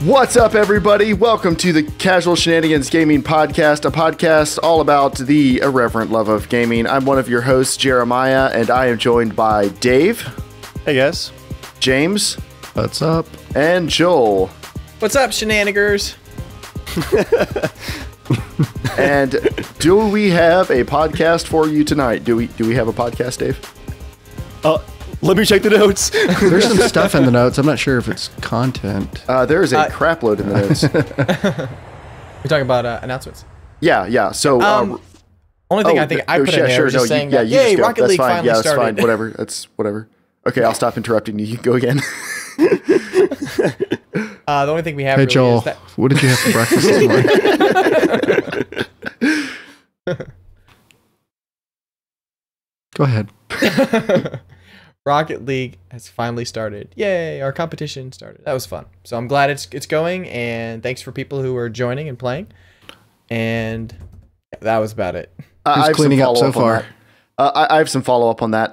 What's up, everybody? Welcome to the Casual Shenanigans Gaming Podcast, a podcast all about the irreverent love of gaming. I'm one of your hosts, Jeremiah, and I am joined by Dave. Hey, guys. James. What's up? And Joel. What's up, shenanigans? And do we have a podcast for you tonight? Do we have a podcast, Dave? Let me check the notes. There's some stuff in the notes. I'm not sure if it's content. There is a crap load in the notes. We're talking about announcements. Yeah. So, only thing I think I put in there was just saying, yay, Rocket League finally started. That's fine. Whatever. That's whatever. Okay, I'll stop interrupting you. You can go again. The only thing we have Hey, really Joel, is that... what did you have for breakfast this morning? Go ahead. Rocket League has finally started. Yay, our competition started. That was fun. So I'm glad it's going, and thanks for people who are joining and playing. And that was about it. Who's cleaning up so far? I have some follow-up on that.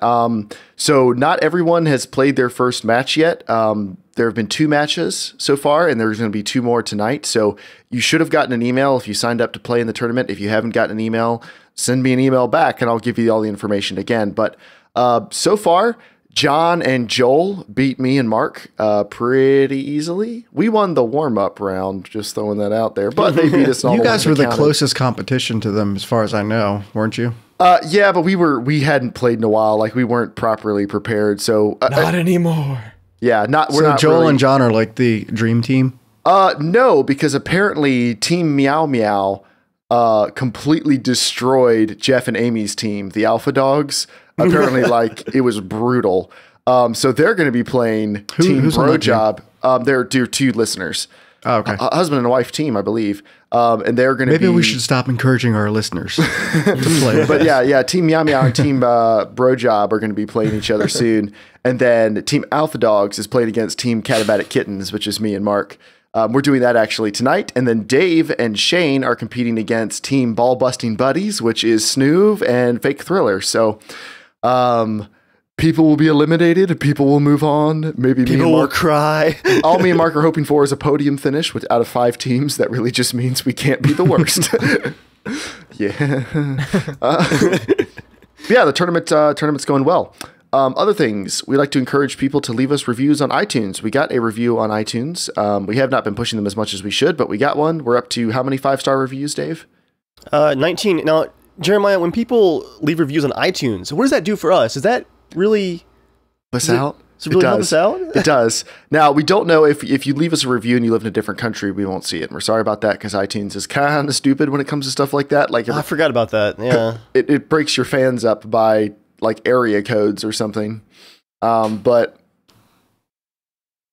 So not everyone has played their first match yet. There have been 2 matches so far, and there's going to be 2 more tonight. So you should have gotten an email if you signed up to play in the tournament. If you haven't gotten an email, send me an email back, and I'll give you all the information again. But so far, John and Joel beat me and Mark pretty easily. We won the warm-up round, just throwing that out there. But they beat us all. You guys were the closest competition to them, as far as I know, weren't you? Yeah, but we hadn't played in a while. Like, we weren't properly prepared. So Not anymore. Yeah, we're not. Joel really... and John are like the dream team? No, because apparently Team Meow Meow completely destroyed Jeff and Amy's team, the Alpha Dogs. Apparently, like, it was brutal. So they're going to be playing Team Bro Job. They're 2 listeners. Oh, okay. A husband and wife team, I believe. And they're going to be... Maybe we should stop encouraging our listeners to play. But yeah, Team Meow Meow and Team Bro Job are going to be playing each other soon. And then Team Alpha Dogs is playing against Team Catabatic Kittens, which is me and Mark. We're doing that actually tonight. And then Dave and Shane are competing against Team Ball Busting Buddies, which is Snoov and Fake Thriller. So people will be eliminated. People will move on. Maybe people will cry. All me and Mark are hoping for is a podium finish out of 5 teams. That really just means we can't be the worst. Yeah. Yeah, the tournament's going well. Other things, we like to encourage people to leave us reviews on iTunes. We got a review on iTunes. We have not been pushing them as much as we should, but we got one. We're up to how many 5-star reviews, Dave? 19. Now, Jeremiah, when people leave reviews on iTunes, what does that do for us? Is that really... Does it really help us out? It does. Now, we don't know if you leave us a review and you live in a different country, we won't see it. And we're sorry about that because iTunes is kind of stupid when it comes to stuff like that. Like, I forgot about that. Yeah. It breaks your fans up by like area codes or something. But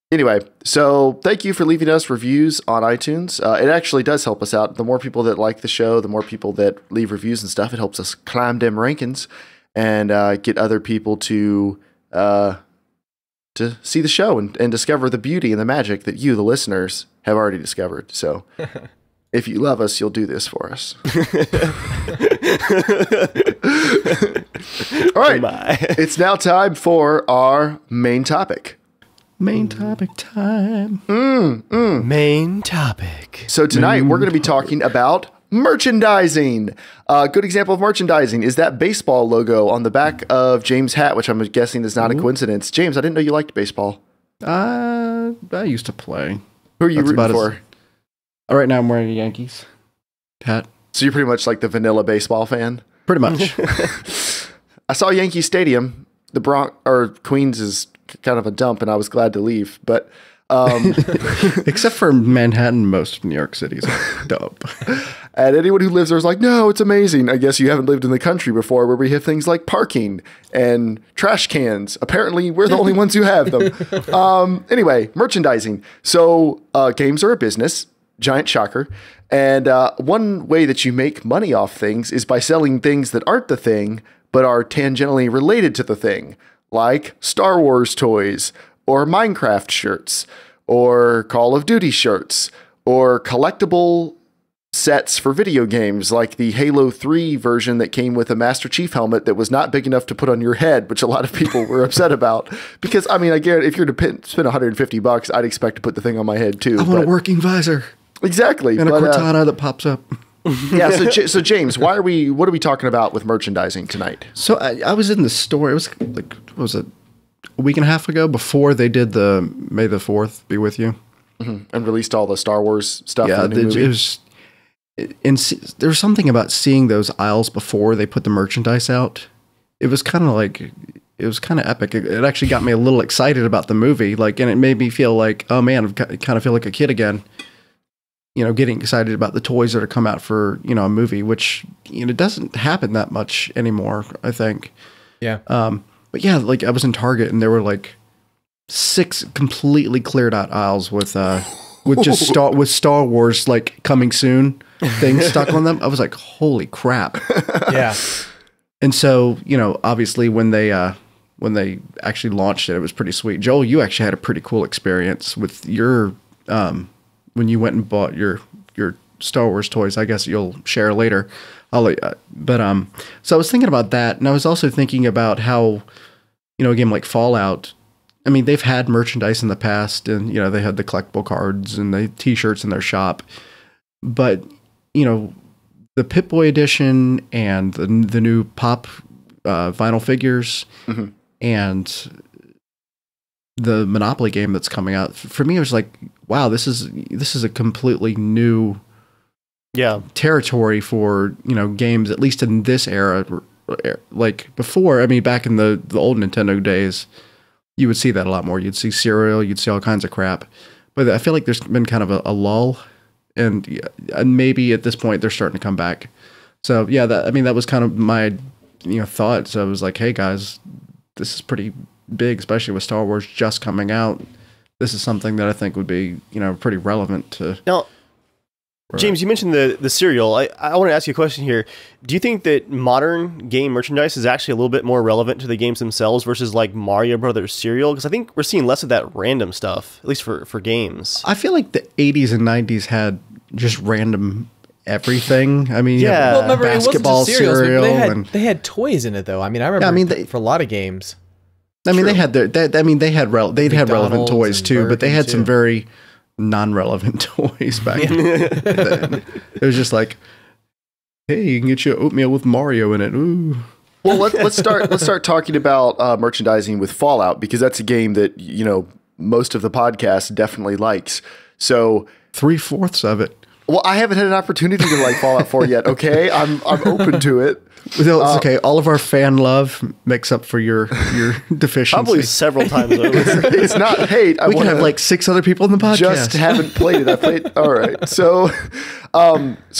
anyway, so thank you for leaving us reviews on iTunes. It actually does help us out. The more people that like the show, the more people that leave reviews and stuff, it helps us climb them rankings and get other people to see the show and discover the beauty and the magic that you, the listeners, have already discovered. So if you love us, you'll do this for us. All right. It's now time for our main topic. Main topic time. Main topic. So tonight we're going to be talking about merchandising. A good example of merchandising is that baseball logo on the back of James' hat, which I'm guessing is not a coincidence. James, I didn't know you liked baseball. I used to play. Who are you rooting for? Right now I'm wearing a Yankees hat. So you're pretty much like the vanilla baseball fan? Pretty much. I saw Yankee Stadium. The Queens is kind of a dump, and I was glad to leave. But except for Manhattan, most of New York City is a dump. And anyone who lives there is like, no, it's amazing. I guess you haven't lived in the country before, where we have things like parking and trash cans. Apparently, we're the only ones who have them. Anyway, merchandising. So games are a business. Giant shocker. And one way that you make money off things is by selling things that aren't the thing, but are tangentially related to the thing, like Star Wars toys, or Minecraft shirts, or Call of Duty shirts, or collectible sets for video games, like the Halo 3 version that came with a Master Chief helmet that was not big enough to put on your head, which a lot of people were upset about. Because, I mean, I guarantee if you're to spend $150, I'd expect to put the thing on my head too. I want a working visor. Exactly. And a Cortana that pops up. Yeah, so James, what are we talking about with merchandising tonight? So I was in the store. It was like, what was it, a week and a half ago, before they did the May the 4th be with you. Mm-hmm. And released all the Star Wars stuff. Yeah, in the new movie. it was. There was something about seeing those aisles before they put the merchandise out. It was kind of epic. It actually got me a little excited about the movie, like, and it made me feel like, oh man, I kind of feel like a kid again. You know, getting excited about the toys that are come out for, you know, a movie, which, you know, doesn't happen that much anymore, I think. Yeah. But yeah, like I was in Target and there were like 6 completely cleared out aisles with just Star Wars like coming soon things stuck on them. I was like, holy crap. Yeah. And so, you know, obviously when they actually launched it was pretty sweet. Joel, you actually had a pretty cool experience with your when you went and bought your Star Wars toys. I guess you'll share later. So I was thinking about that, and I was also thinking about how, you know, a game like Fallout, I mean, they've had merchandise in the past, and, you know, they had the collectible cards and the t-shirts in their shop, but, you know, the Pip-Boy edition and the new Pop vinyl figures mm-hmm. and the Monopoly game that's coming out, for me, it was like, wow, this is a completely new territory for, you know, games, at least in this era. Like before, I mean, back in the old Nintendo days, you would see that a lot more. You'd see cereal, you'd see all kinds of crap. But I feel like there's been kind of a lull, and maybe at this point they're starting to come back. So yeah, that was kind of my, you know, thought. So I was like, hey guys, this is pretty big, especially with Star Wars just coming out. This is something that I think would be, you know, pretty relevant to. Now, James, you mentioned the cereal. I want to ask you a question here. Do you think that modern game merchandise is actually a little bit more relevant to the games themselves versus like Mario Brothers cereal? Because I think we're seeing less of that random stuff, at least for games. I feel like the 80s and 90s had just random everything. I mean, yeah, well, remember, basketball it wasn't just cereals, cereal. they had toys in it though. I mean, I remember for a lot of games. I mean, they had relevant toys too, but they had some very non-relevant toys back then. It was just like, hey, you can get you oatmeal with Mario in it. Ooh. Well, let's start talking about merchandising with Fallout, because that's a game that, you know, most of the podcast definitely likes. So 3/4 of it. Well, I haven't had an opportunity to like Fallout 4 yet. Okay, I'm open to it. No, it's okay. All of our fan love makes up for your deficiency. Probably several times over. It's not hate. We can have like 6 other people in the podcast. Just haven't played it. I played. All right. So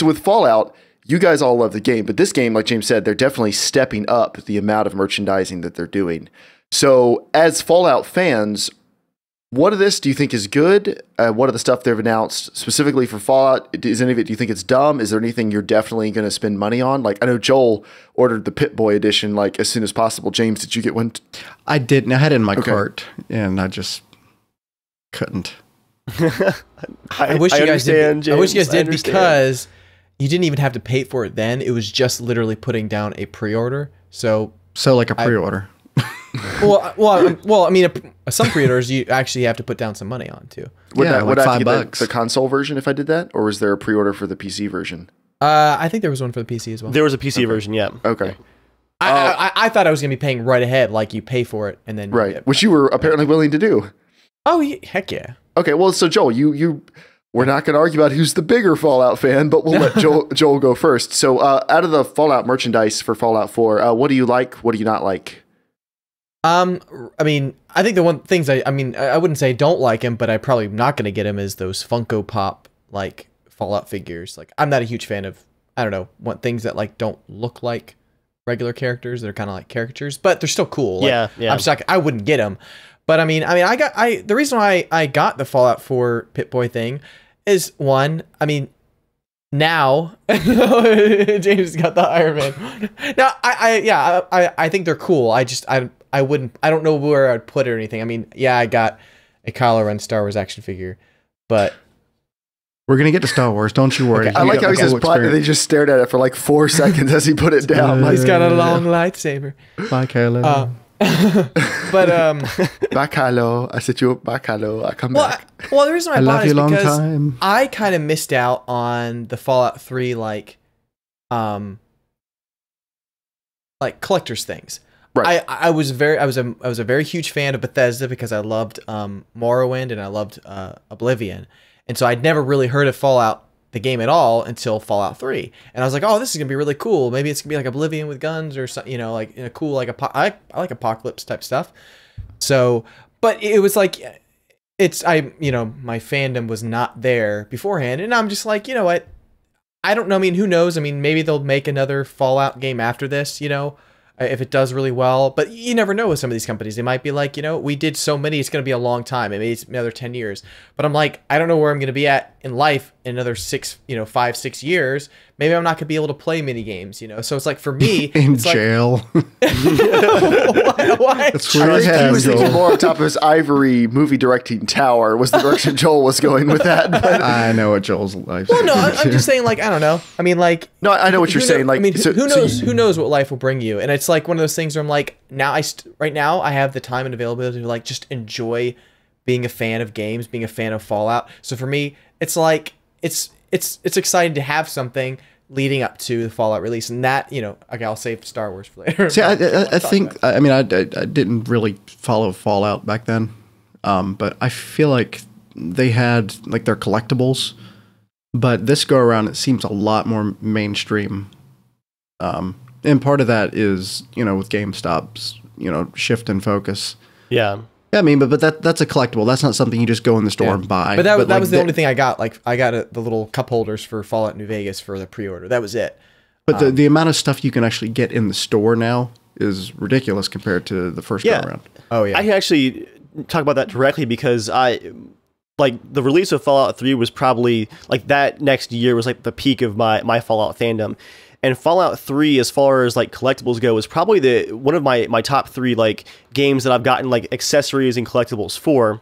with Fallout, you guys all love the game, but this game, like James said, they're definitely stepping up the amount of merchandising that they're doing. So as Fallout fans, what of this do you think is good? What of the stuff they've announced specifically for Fallout? Is any of it, do you think it's dumb? Is there anything you're definitely going to spend money on? Like, I know Joel ordered the Pip-Boy edition like as soon as possible. James, did you get one? I didn't. I had it in my cart, and I just couldn't. I wish you guys did. James, I wish you guys did, because you didn't even have to pay for it then. It was just literally putting down a pre-order. So like a pre-order. Well, I mean, some pre-orders you actually have to put down some money on too. Would I like get $5. The console version if I did that, or was there a pre-order for the PC version? I think there was one for the PC as well. There was a PC version, yeah. Okay. I thought I was gonna be paying right ahead, like you pay for it and then which you were apparently willing to do. Oh, heck yeah. Okay, well, so Joel, we're not going to argue about who's the bigger Fallout fan, but we'll let Joel go first. So, out of the Fallout merchandise for Fallout 4, what do you like? What do you not like? I mean, I think the one things I wouldn't say don't like him, but I probably not going to get him is those Funko Pop like Fallout figures. Like, I'm not a huge fan of, I don't know, things that like don't look like regular characters. They're kind of like caricatures, but they're still cool. Like, yeah. I'm just like, I wouldn't get them. But the reason why I got the Fallout 4 Pip-Boy thing is, one, I mean, now James got the Iron Man. Now I think they're cool. I don't know where I'd put it or anything. I mean, yeah, I got a Kylo Ren Star Wars action figure, but We're gonna get to Star Wars. Don't you worry. I like how he says "but," and they just stared at it for like 4 seconds as he put it down. He's got a long lightsaber. Bye, Kylo. But Bye, Kylo. I said you bye, Kylo. I come back. Well, the reason I bought it is long because time. I kind of missed out on the Fallout 3 like collector's things. Right. I was a very huge fan of Bethesda because I loved Morrowind and I loved Oblivion. And so I'd never really heard of Fallout, the game at all, until Fallout 3. And I was like, oh, this is going to be really cool. Maybe it's going to be like Oblivion with guns or something, you know, like in a cool, like, I like apocalypse type stuff. So, but it was like, you know, my fandom was not there beforehand. And I'm just like, you know what? I don't know. I mean, who knows? I mean, maybe they'll make another Fallout game after this, you know, if it does really well. But you never know with some of these companies. They might be like, you know, we did so many, it's going to be a long time. Maybe it's another 10 years. But I'm like, I don't know where I'm going to be at in life in another 5, 6 years. Maybe I'm not going to be able to play mini games, you know. So it's like for me, in it's jail. Why? That's where I think he was thinking Joel. more on top of his ivory movie directing tower was the direction Joel was going with that. But I know what Joel's life. Well, no, I'm just saying, like, I don't know. I mean, like, no, I know what you're saying. Like, I mean, so, who knows? Who knows what life will bring you? And it's like one of those things where I'm like, now right now I have the time and availability to like just enjoy being a fan of games, being a fan of Fallout. So for me, it's like it's exciting to have something leading up to the Fallout release, and that, you know, okay, I'll save Star Wars for later. See, I think, I mean, I didn't really follow Fallout back then, but I feel like they had like their collectibles, but this go around it seems a lot more mainstream, and part of that is, you know, with GameStop's, you know, shift in focus. Yeah. Yeah, I mean, but that's a collectible. That's not something you just go in the store and buy. But that like, was the only thing I got. Like, I got the little cup holders for Fallout New Vegas for the pre-order. That was it. But the amount of stuff you can actually get in the store now is ridiculous compared to the first go around. Oh yeah. I can actually talk about that directly because the release of Fallout 3 was probably like that next year was like the peak of my Fallout fandom. And Fallout 3, as far as like collectibles go, is probably one of my top 3 like games that I've gotten like accessories and collectibles for.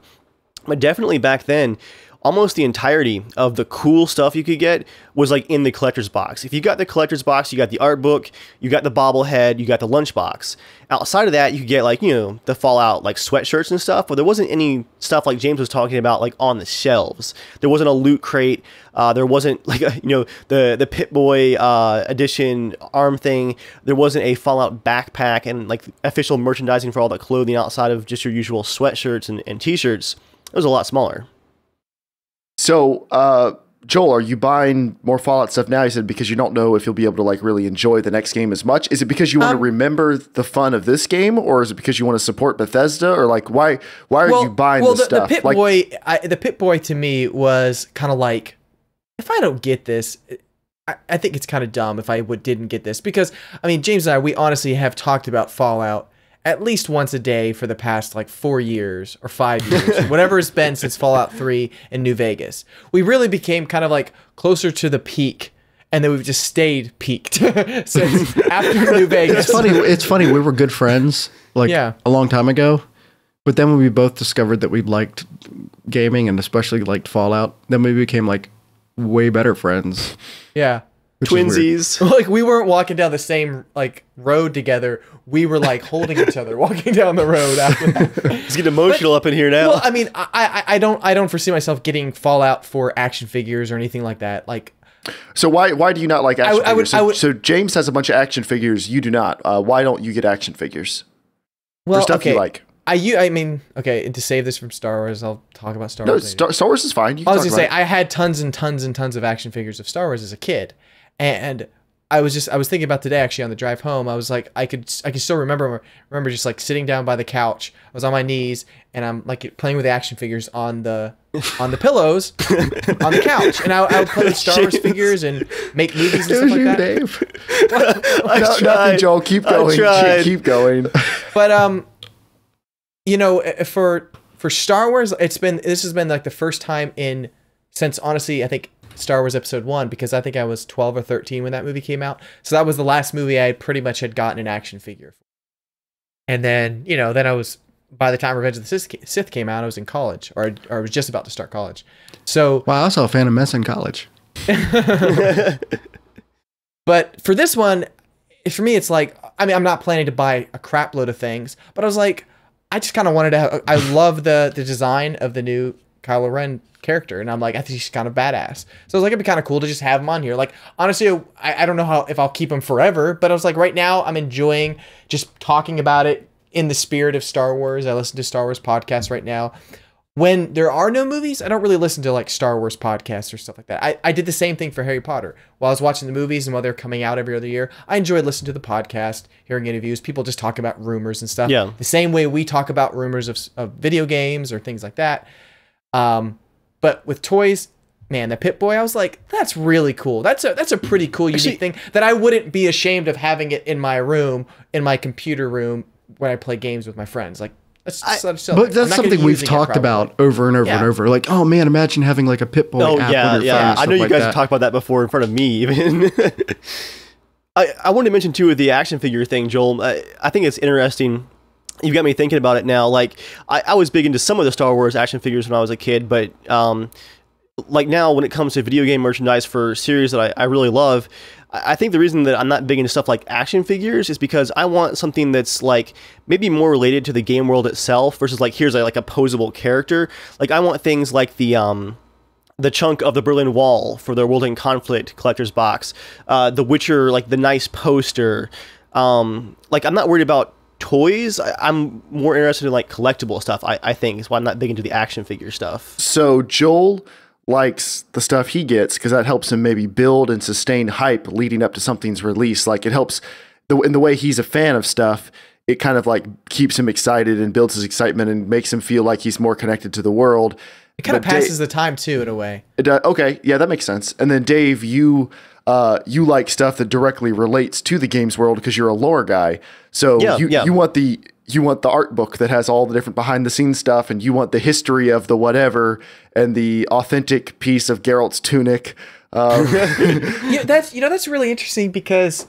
But definitely back then, almost the entirety of the cool stuff you could get was like in the collector's box. If you got the collector's box, you got the art book, you got the bobblehead, you got the lunchbox. Outside of that, you could get like, you know, the Fallout like sweatshirts and stuff, but there wasn't any stuff like James was talking about like on the shelves. There wasn't a loot crate. There wasn't like, you know, the Pip-Boy edition arm thing. There wasn't a Fallout backpack and like official merchandising for all that clothing outside of just your usual sweatshirts and t-shirts. It was a lot smaller. So, Joel, are you buying more Fallout stuff now? You said because you don't know if you'll be able to like really enjoy the next game as much. Is it because you want to remember the fun of this game, or is it because you want to support Bethesda, or like why are you buying this stuff? The Pip-Boy to me was kind of like, if I don't get this, I think it's kind of dumb if I didn't get this, because I mean, James and I, we honestly have talked about Fallout at least once a day for the past like 4 years or 5 years, whatever it's been since Fallout 3 in New Vegas. We really became kind of like closer to the peak, and then we've just stayed peaked since after New Vegas. It's funny. We were good friends like a long time ago, but then when we both discovered that we liked gaming and especially liked Fallout, then we became like way better friends. Yeah. Twinsies. Like, we weren't walking down the same like road together. We were like holding each other walking down the road after that. It's getting emotional up in here now. Well, I mean, I don't foresee myself getting Fallout for action figures or anything like that. Like, so why do you not like action figures? So James has a bunch of action figures. You do not. Why don't you get action figures? Well, for stuff you like. I mean, okay, and to save this from Star Wars, I'll talk about Star Wars. Star Wars is fine. I was going to say, I had tons and tons and tons of action figures of Star Wars as a kid. And I was thinking about today, actually, on the drive home. I was like, I could still remember just like sitting down by the couch. I was on my knees and I'm like playing with the action figures on the pillows on the couch, and I would play with Star Wars figures and make movies and stuff like that. Dave. Nothing, Joel. Keep going. Keep going. But you know, for Star Wars, this has been like the first time since honestly, I think Star Wars Episode 1, because I think I was 12 or 13 when that movie came out. So that was the last movie I pretty much had gotten an action figure for. And then, you know, then I was by the time Revenge of the Sith came out, I was in college, or I was just about to start college. So wow, I saw Phantom Menace in college. But for this one, for me, it's like, I mean, I'm not planning to buy a crap load of things, but I was like, I just kind of wanted to have, I love the design of the new Kylo Ren character, and I'm like, I think he's kind of badass. So I was like, it'd be kind of cool to just have him on here. Like, honestly, I don't know if I'll keep him forever, but I was like, right now, I'm enjoying just talking about it in the spirit of Star Wars. I listen to Star Wars podcasts right now. When there are no movies, I don't really listen to like Star Wars podcasts or stuff like that. I did the same thing for Harry Potter. While I was watching the movies and while they're coming out every other year, I enjoyed listening to the podcast, hearing interviews. People just talk about rumors and stuff. Yeah. The same way we talk about rumors of video games or things like that. But with toys, man, the Pip-Boy, I was like, that's really cool. That's a pretty cool, unique thing that I wouldn't be ashamed of having it in my room, in my computer room when I play games with my friends. Like, but that's something we've talked about over and over and over. Like, oh man, imagine having like a Pip-Boy app on your phone. I know you guys have talked about that before in front of me even. I wanted to mention too with the action figure thing, Joel. I think it's interesting. You've got me thinking about it now. Like, I was big into some of the Star Wars action figures when I was a kid, but like now when it comes to video game merchandise for series that I really love, I think the reason that I'm not big into stuff like action figures is because I want something that's like maybe more related to the game world itself versus like here's like a posable character. Like I want things like the chunk of the Berlin Wall for the World in Conflict collector's box, The Witcher, like the nice poster. Like I'm not worried about toys. I'm more interested in like collectible stuff. I think is why I'm not big into the action figure stuff. So Joel likes the stuff he gets because that helps him maybe build and sustain hype leading up to something's release. Like it helps in the way he's a fan of stuff. It kind of like keeps him excited and builds his excitement and makes him feel like he's more connected to the world. It kind of passes the time too, in a way. Okay, yeah, that makes sense. And then Dave, you like stuff that directly relates to the games world because you're a lore guy. So you want the art book that has all the different behind the scenes stuff, and you want the history of the whatever and the authentic piece of Geralt's tunic. That's really interesting because,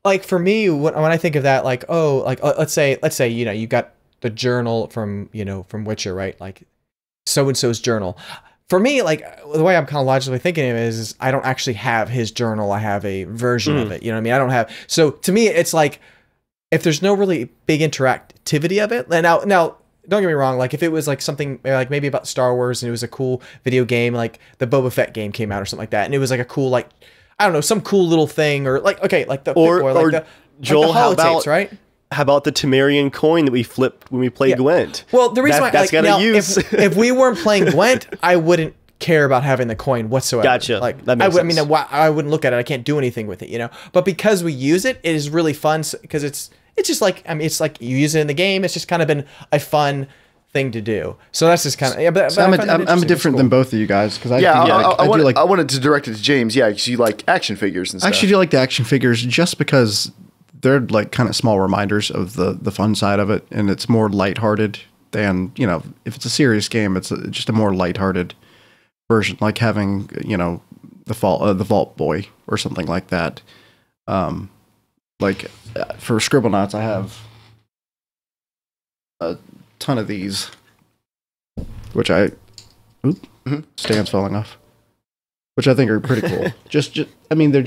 like, for me, when I think of that, like, let's say you got the journal from Witcher, right? Like, so and so's journal. For me, like, the way I'm kind of logically thinking of it is I don't actually have his journal. I have a version of it. You know what I mean? I don't have. So to me, it's like, if there's no really big interactivity of it, now don't get me wrong, like if it was like something like maybe about Star Wars and it was a cool video game, like the Boba Fett game came out or something like that, and it was like a cool, like, I don't know, some cool little thing, or like, okay, like the Joel, like the holotapes, right? How about the Temerian coin that we flipped when we played Gwent? Well, the reason that's gotta use. If we weren't playing Gwent, I wouldn't care about having the coin whatsoever. Gotcha. Like, that makes sense. I mean, I wouldn't look at it. I can't do anything with it, But because we use it, it is really fun because it's just like, I mean, it's like you use it in the game. It's just kind of been a fun thing to do. So that's just kind of, But so I'm different than both of you guys because I wanted to direct it to James. Yeah, because you like action figures and stuff. I actually do like the action figures just because they're like kind of small reminders of the fun side of it, and it's more lighthearted than, if it's a serious game, it's just a more lighthearted version, like having, the Vault Boy or something like that. Like for Scribblenauts, I have a ton of these, which stand's falling off, which I think are pretty cool. just I mean, they're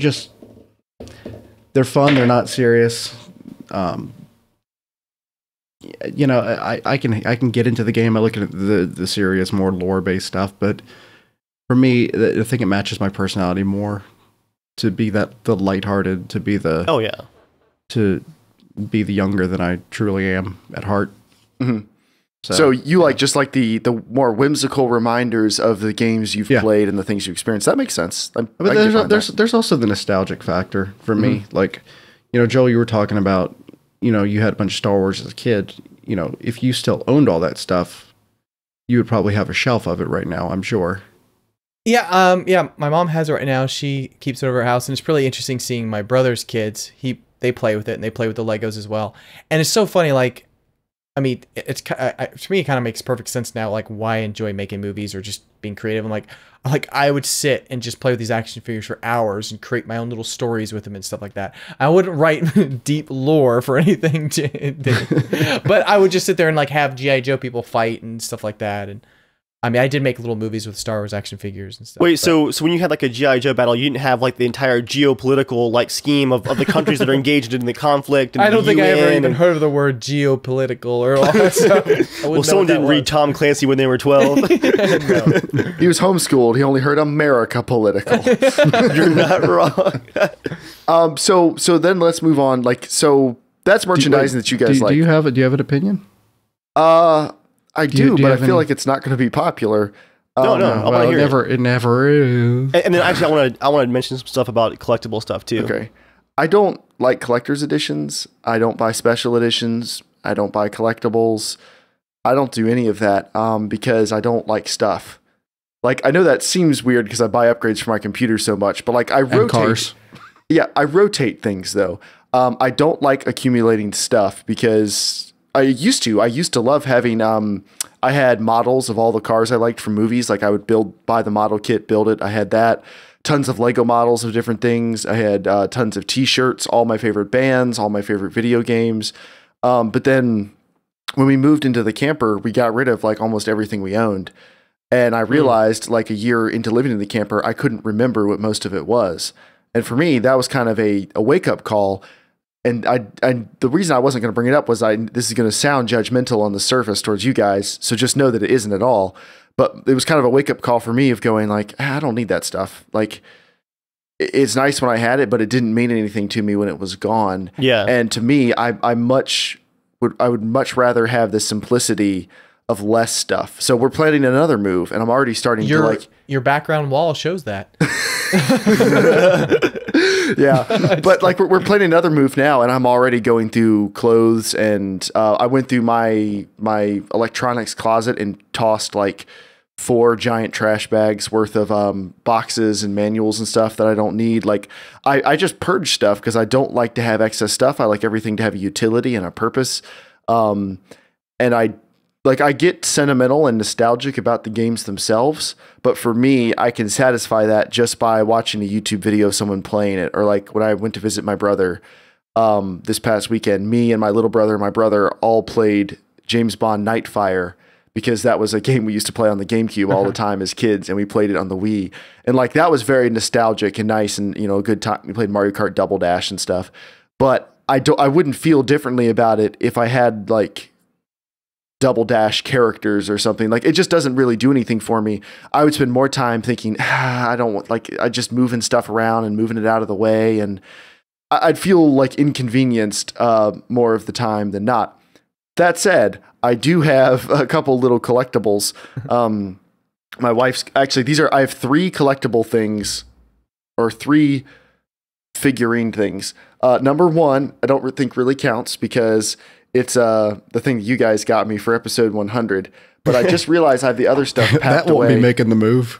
fun. They're not serious. I can get into the game. I look at the serious, more lore based stuff, but for me, I think it matches my personality more to be the lighthearted, to be to be the younger than I truly am at heart. Mm-hmm. So you like just like the more whimsical reminders of the games you've played and the things you experienced. That makes sense. But there's also the nostalgic factor for me. Like, Joel, you were talking about, you had a bunch of Star Wars as a kid. If you still owned all that stuff, you would probably have a shelf of it right now, I'm sure. Yeah, my mom has it right now. She keeps it over her house, and it's really interesting seeing my brother's kids. They play with it, and they play with the Legos as well. And it's so funny, like, I mean, it's to me, it kind of makes perfect sense now, like why I enjoy making movies or just being creative. And like I would sit and just play with these action figures for hours and create my own little stories with them and stuff like that. I wouldn't write deep lore for anything, but I would just sit there and like have G.I. Joe people fight and stuff like that. And I mean, I did make little movies with Star Wars action figures and stuff. Wait, so when you had like a G.I. Joe battle, you didn't have like the entire geopolitical like scheme of the countries that are engaged in the conflict? And I don't think I ever even and... heard of the word geopolitical or all that stuff. Well, someone didn't read Tom Clancy when they were 12. No. He was homeschooled. He only heard America political. You're not wrong. So then let's move on. Like, so that's merchandising that you guys like. Do you have an opinion? I do, but I feel like it's not going to be popular. No. Well, it never is. And then actually, I want to mention some stuff about collectible stuff too. Okay. I don't like collector's editions. I don't buy special editions. I don't buy collectibles. I don't do any of that because I don't like stuff. Like, I know that seems weird because I buy upgrades for my computer so much, but like I rotate. And cars. Yeah, I rotate things though. I don't like accumulating stuff because I used to love having, I had models of all the cars I liked from movies. Like I would buy the model kit, build it. I had that. Tons of Lego models of different things. I had tons of t-shirts, all my favorite bands, all my favorite video games. But then when we moved into the camper, we got rid of like almost everything we owned. And I realized like a year into living in the camper, I couldn't remember what most of it was. And for me, that was kind of a wake-up call. And the reason I wasn't going to bring it up was this is going to sound judgmental on the surface towards you guys, so just know that it isn't at all. But it was kind of a wake-up call for me of going like, I don't need that stuff. Like, it's nice when I had it, but it didn't mean anything to me when it was gone. Yeah. And to me, I would much rather have the simplicity of less stuff. So we're planning another move, and I'm already starting to like... Your background wall shows that. Yeah, but like we're planning another move now, and I'm already going through clothes, and I went through my electronics closet and tossed like 4 giant trash bags worth of boxes and manuals and stuff that I don't need. Like I just purge stuff because I don't like to have excess stuff. I like everything to have a utility and a purpose. And I get sentimental and nostalgic about the games themselves, but for me, I can satisfy that just by watching a YouTube video of someone playing it. Or like when I went to visit my brother this past weekend, me and my little brother and my brother all played James Bond Nightfire because that was a game we used to play on the GameCube all the time as kids, and we played it on the Wii. And like that was very nostalgic and nice and, you know, a good time. We played Mario Kart Double Dash and stuff. But I wouldn't feel differently about it if I had like Double Dash characters or something. Like it just doesn't really do anything for me. I would spend more time thinking, I don't want, like, I just moving stuff around and moving it out of the way, and I'd feel like inconvenienced more of the time than not. That said, I do have a couple little collectibles. My wife's actually, I have 3 collectible things, or 3 figurine things. Number 1, I don't think really counts because it's the thing that you guys got me for episode 100, but I just realized I have the other stuff packed that won't away. be making the move.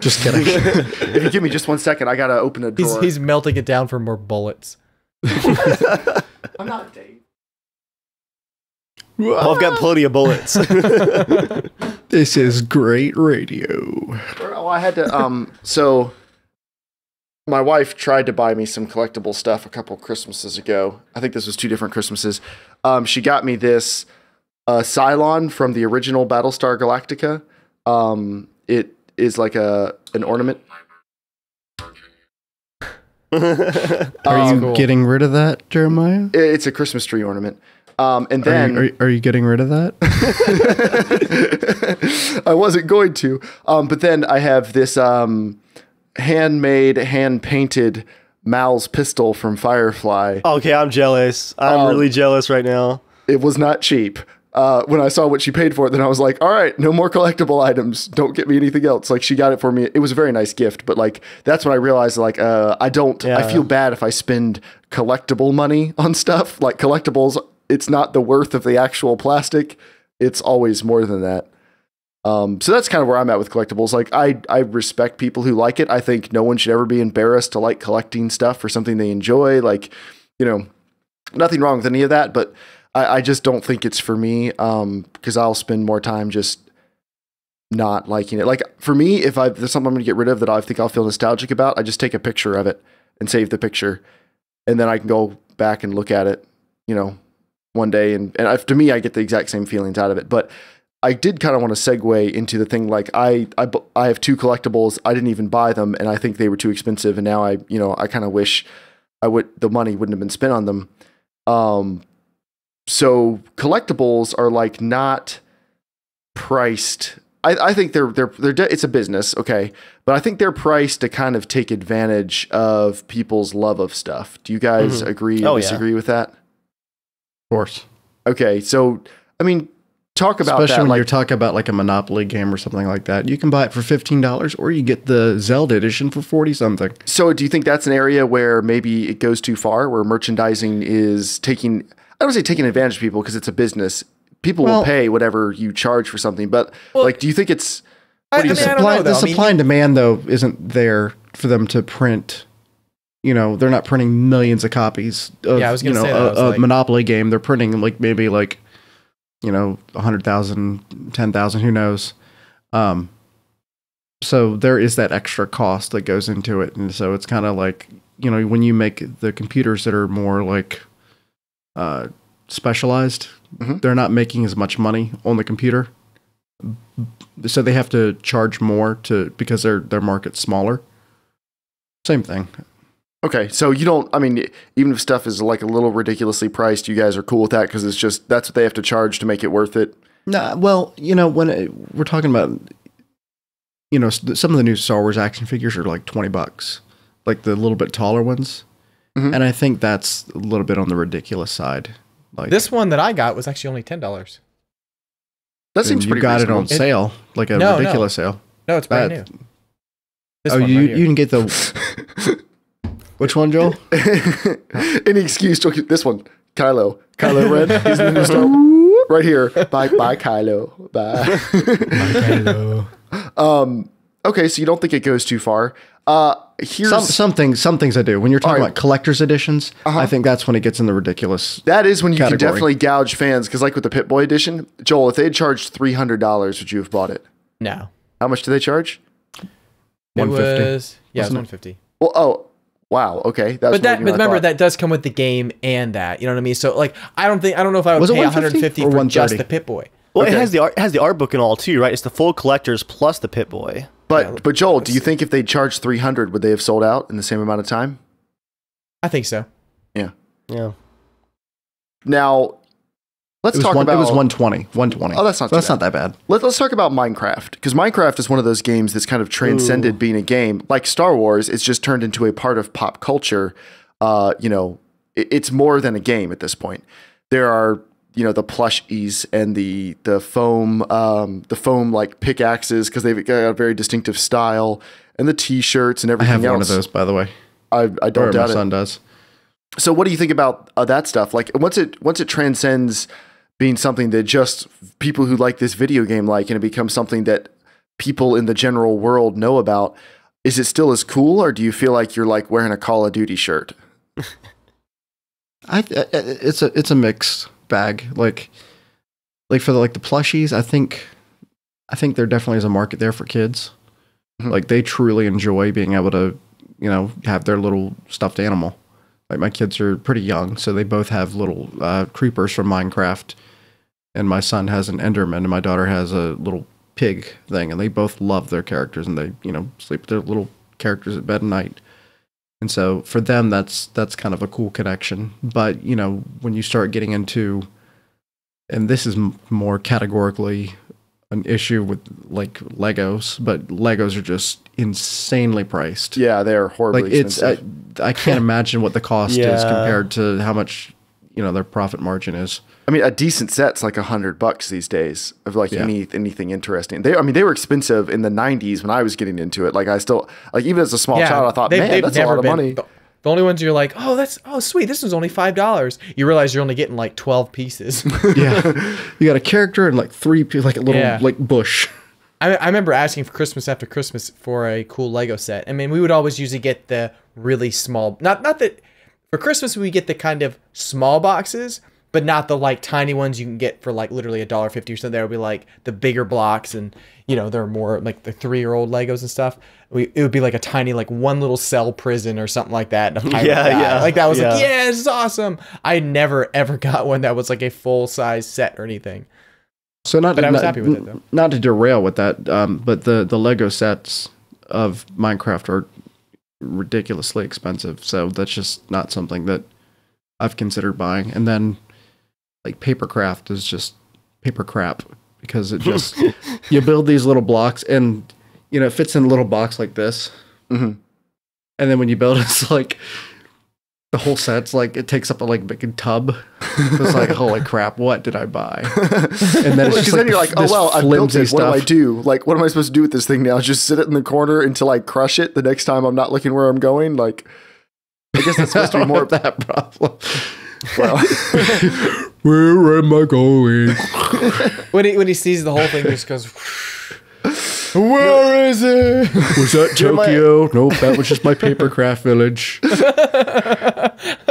Just kidding. If you give me just 1 second, I gotta open a drawer. He's melting it down for more bullets. I'm not Dave. Well, I've got plenty of bullets. This is great radio. Well, I had to. So my wife tried to buy me some collectible stuff a couple Christmases ago. I think this was 2 different Christmases. She got me this Cylon from the original Battlestar Galactica. It is like an ornament. Are you getting rid of that, Jeremiah? It's a Christmas tree ornament. And then are you getting rid of that? I wasn't going to. But then I have this handmade, hand-painted Mal's pistol from Firefly. Okay, I'm jealous. I'm really jealous right now. It was not cheap. When I saw what she paid for it, then I was like, all right, no more collectible items. Don't get me anything else. Like, she got it for me. It was a very nice gift, but like, that's when I realized, like, I feel bad if I spend collectible money on stuff. Like, collectibles, it's not the worth of the actual plastic. It's always more than that. So that's kind of where I'm at with collectibles. Like, I respect people who like it. I think no one should ever be embarrassed to like collecting stuff for something they enjoy. Like, you know, nothing wrong with any of that, but I just don't think it's for me because I'll spend more time just not liking it. Like for me, if there's something I'm going to get rid of that I think I'll feel nostalgic about, I just take a picture of it and save the picture. And then I can go back and look at it, one day. And to me, I get the exact same feelings out of it. But I did kind of want to segue into the thing. Like I have 2 collectibles. I didn't even buy them. And I think they were too expensive. And now I kind of wish the money wouldn't have been spent on them. So collectibles are like not priced. I think they're it's a business, okay, but I think they're priced to kind of take advantage of people's love of stuff. Do you guys agree or disagree with that? Of course. Okay, so I mean, talk about especially that, when you're talking about like a Monopoly game or something like that. You can buy it for $15, or you get the Zelda edition for 40 something. So, do you think that's an area where maybe it goes too far, where merchandising is taking? I don't say taking advantage of people because it's a business. People will pay whatever you charge for something, but do you think it's the supply and demand though isn't there for them to print? They're not printing millions of copies of a Monopoly game. They're printing like maybe 100,000, 10,000, who knows? So there is that extra cost that goes into it, and so it's kind of like when you make the computers that are more like specialized. They're not making as much money on the computer, so they have to charge more because their market's smaller. Same thing. Okay, so you don't. I mean, even if stuff is like a little ridiculously priced, you guys are cool with that because it's just that's what they have to charge to make it worth it. Nah, well, when we're talking about, some of the new Star Wars action figures are like $20, like the little bit taller ones, and I think that's a little bit on the ridiculous side. Like this one that I got was actually only $10. That seems pretty. You got reasonable. it on sale, like a ridiculous sale. No, it's brand new. This one you can get the. Which one, Joel? Any excuse to this one, Kylo Ren. He's in the Star Wars. Right here. Bye, Kylo. Bye. Bye, Kylo. Okay, so you don't think it goes too far. Here's some things I do. When you're talking about collector's editions, I think that's when it gets in the ridiculous. That is when you category. can definitely gouge fans, because like with the Pip-Boy edition, Joel, if they had charged $300, would you have bought it? No. How much do they charge? It was $150. Well, wow. Okay, but remember that does come with the game and that. You know what I mean? So like, I don't know if I would pay $150 for just the Pip-Boy. Well, it has the art book and all too, right? It's the full collectors plus the Pip-Boy. But Joel, do you think if they charged $300, would they have sold out in the same amount of time? I think so. Yeah. It Now, was 120. Oh, that's not that bad. Let's talk about Minecraft, because Minecraft is one of those games that's kind of transcended being a game. Like Star Wars, it's just turned into a part of pop culture. It's more than a game at this point. There are the plushies and the foam like pickaxes, because they've got a very distinctive style, and the T-shirts and everything else. I have one of those, by the way. I don't doubt it. My son does. So what do you think about that stuff? Like once it transcends being something that just people who like this video game like, and it becomes something that people in the general world know about, is it still as cool, or do you feel like you're like wearing a Call of Duty shirt? It's a mixed bag. Like for the plushies, I think there definitely is a market there for kids. Like they truly enjoy being able to, have their little stuffed animal. Like my kids are pretty young, so they both have little creepers from Minecraft, and my son has an Enderman, and my daughter has a little pig thing, and they both love their characters, and they sleep with their little characters at bed at night. And so for them, that's kind of a cool connection. But when you start getting into, and this is more categorically an issue with like Legos, but Legos are just insanely priced. Yeah, they're horribly expensive. I can't imagine what the cost is compared to how much their profit margin is. I mean, a decent set's like $100 these days of like anything interesting. They were expensive in the 90s when I was getting into it. Like I still even as a small child, I thought, man, that's a lot of money. The only ones you're like, oh sweet, this one's only $5. You realize you're only getting like 12 pieces. Yeah, you got a character and like 3 like a little like bush. I remember asking for Christmas after Christmas for a cool Lego set. I mean, we would always usually get the really small. Not that for Christmas we get the kind of small boxes, but not the like tiny ones you can get for like literally $1.50 or something. There would be like the bigger blocks, and you know, they're more like the 3-year-old Legos and stuff. It would be like a tiny, like one little cell prison or something like that. Yeah. Like that was like, yeah, this is awesome. I never ever got one that was like a full size set or anything. So I was happy with it though. Not to derail with that, but the Lego sets of Minecraft are ridiculously expensive. So that's just not something that I've considered buying. And then like papercraft is just paper crap, because it just you build these little blocks and you know it fits in a little box like this. And then when you build it, it's like the whole set's like it takes up a like big tub. It's like, holy crap, what did I buy? And then it's just then you're like, oh well, I built it. What do I do? Like, what am I supposed to do with this thing now? Just sit it in the corner until I crush it the next time I'm not looking where I'm going? Like, I guess that's supposed to be more of that problem. Well, where am I going? when he sees the whole thing, he just goes, where is it? Was that Tokyo? Nope, that was just my papercraft village.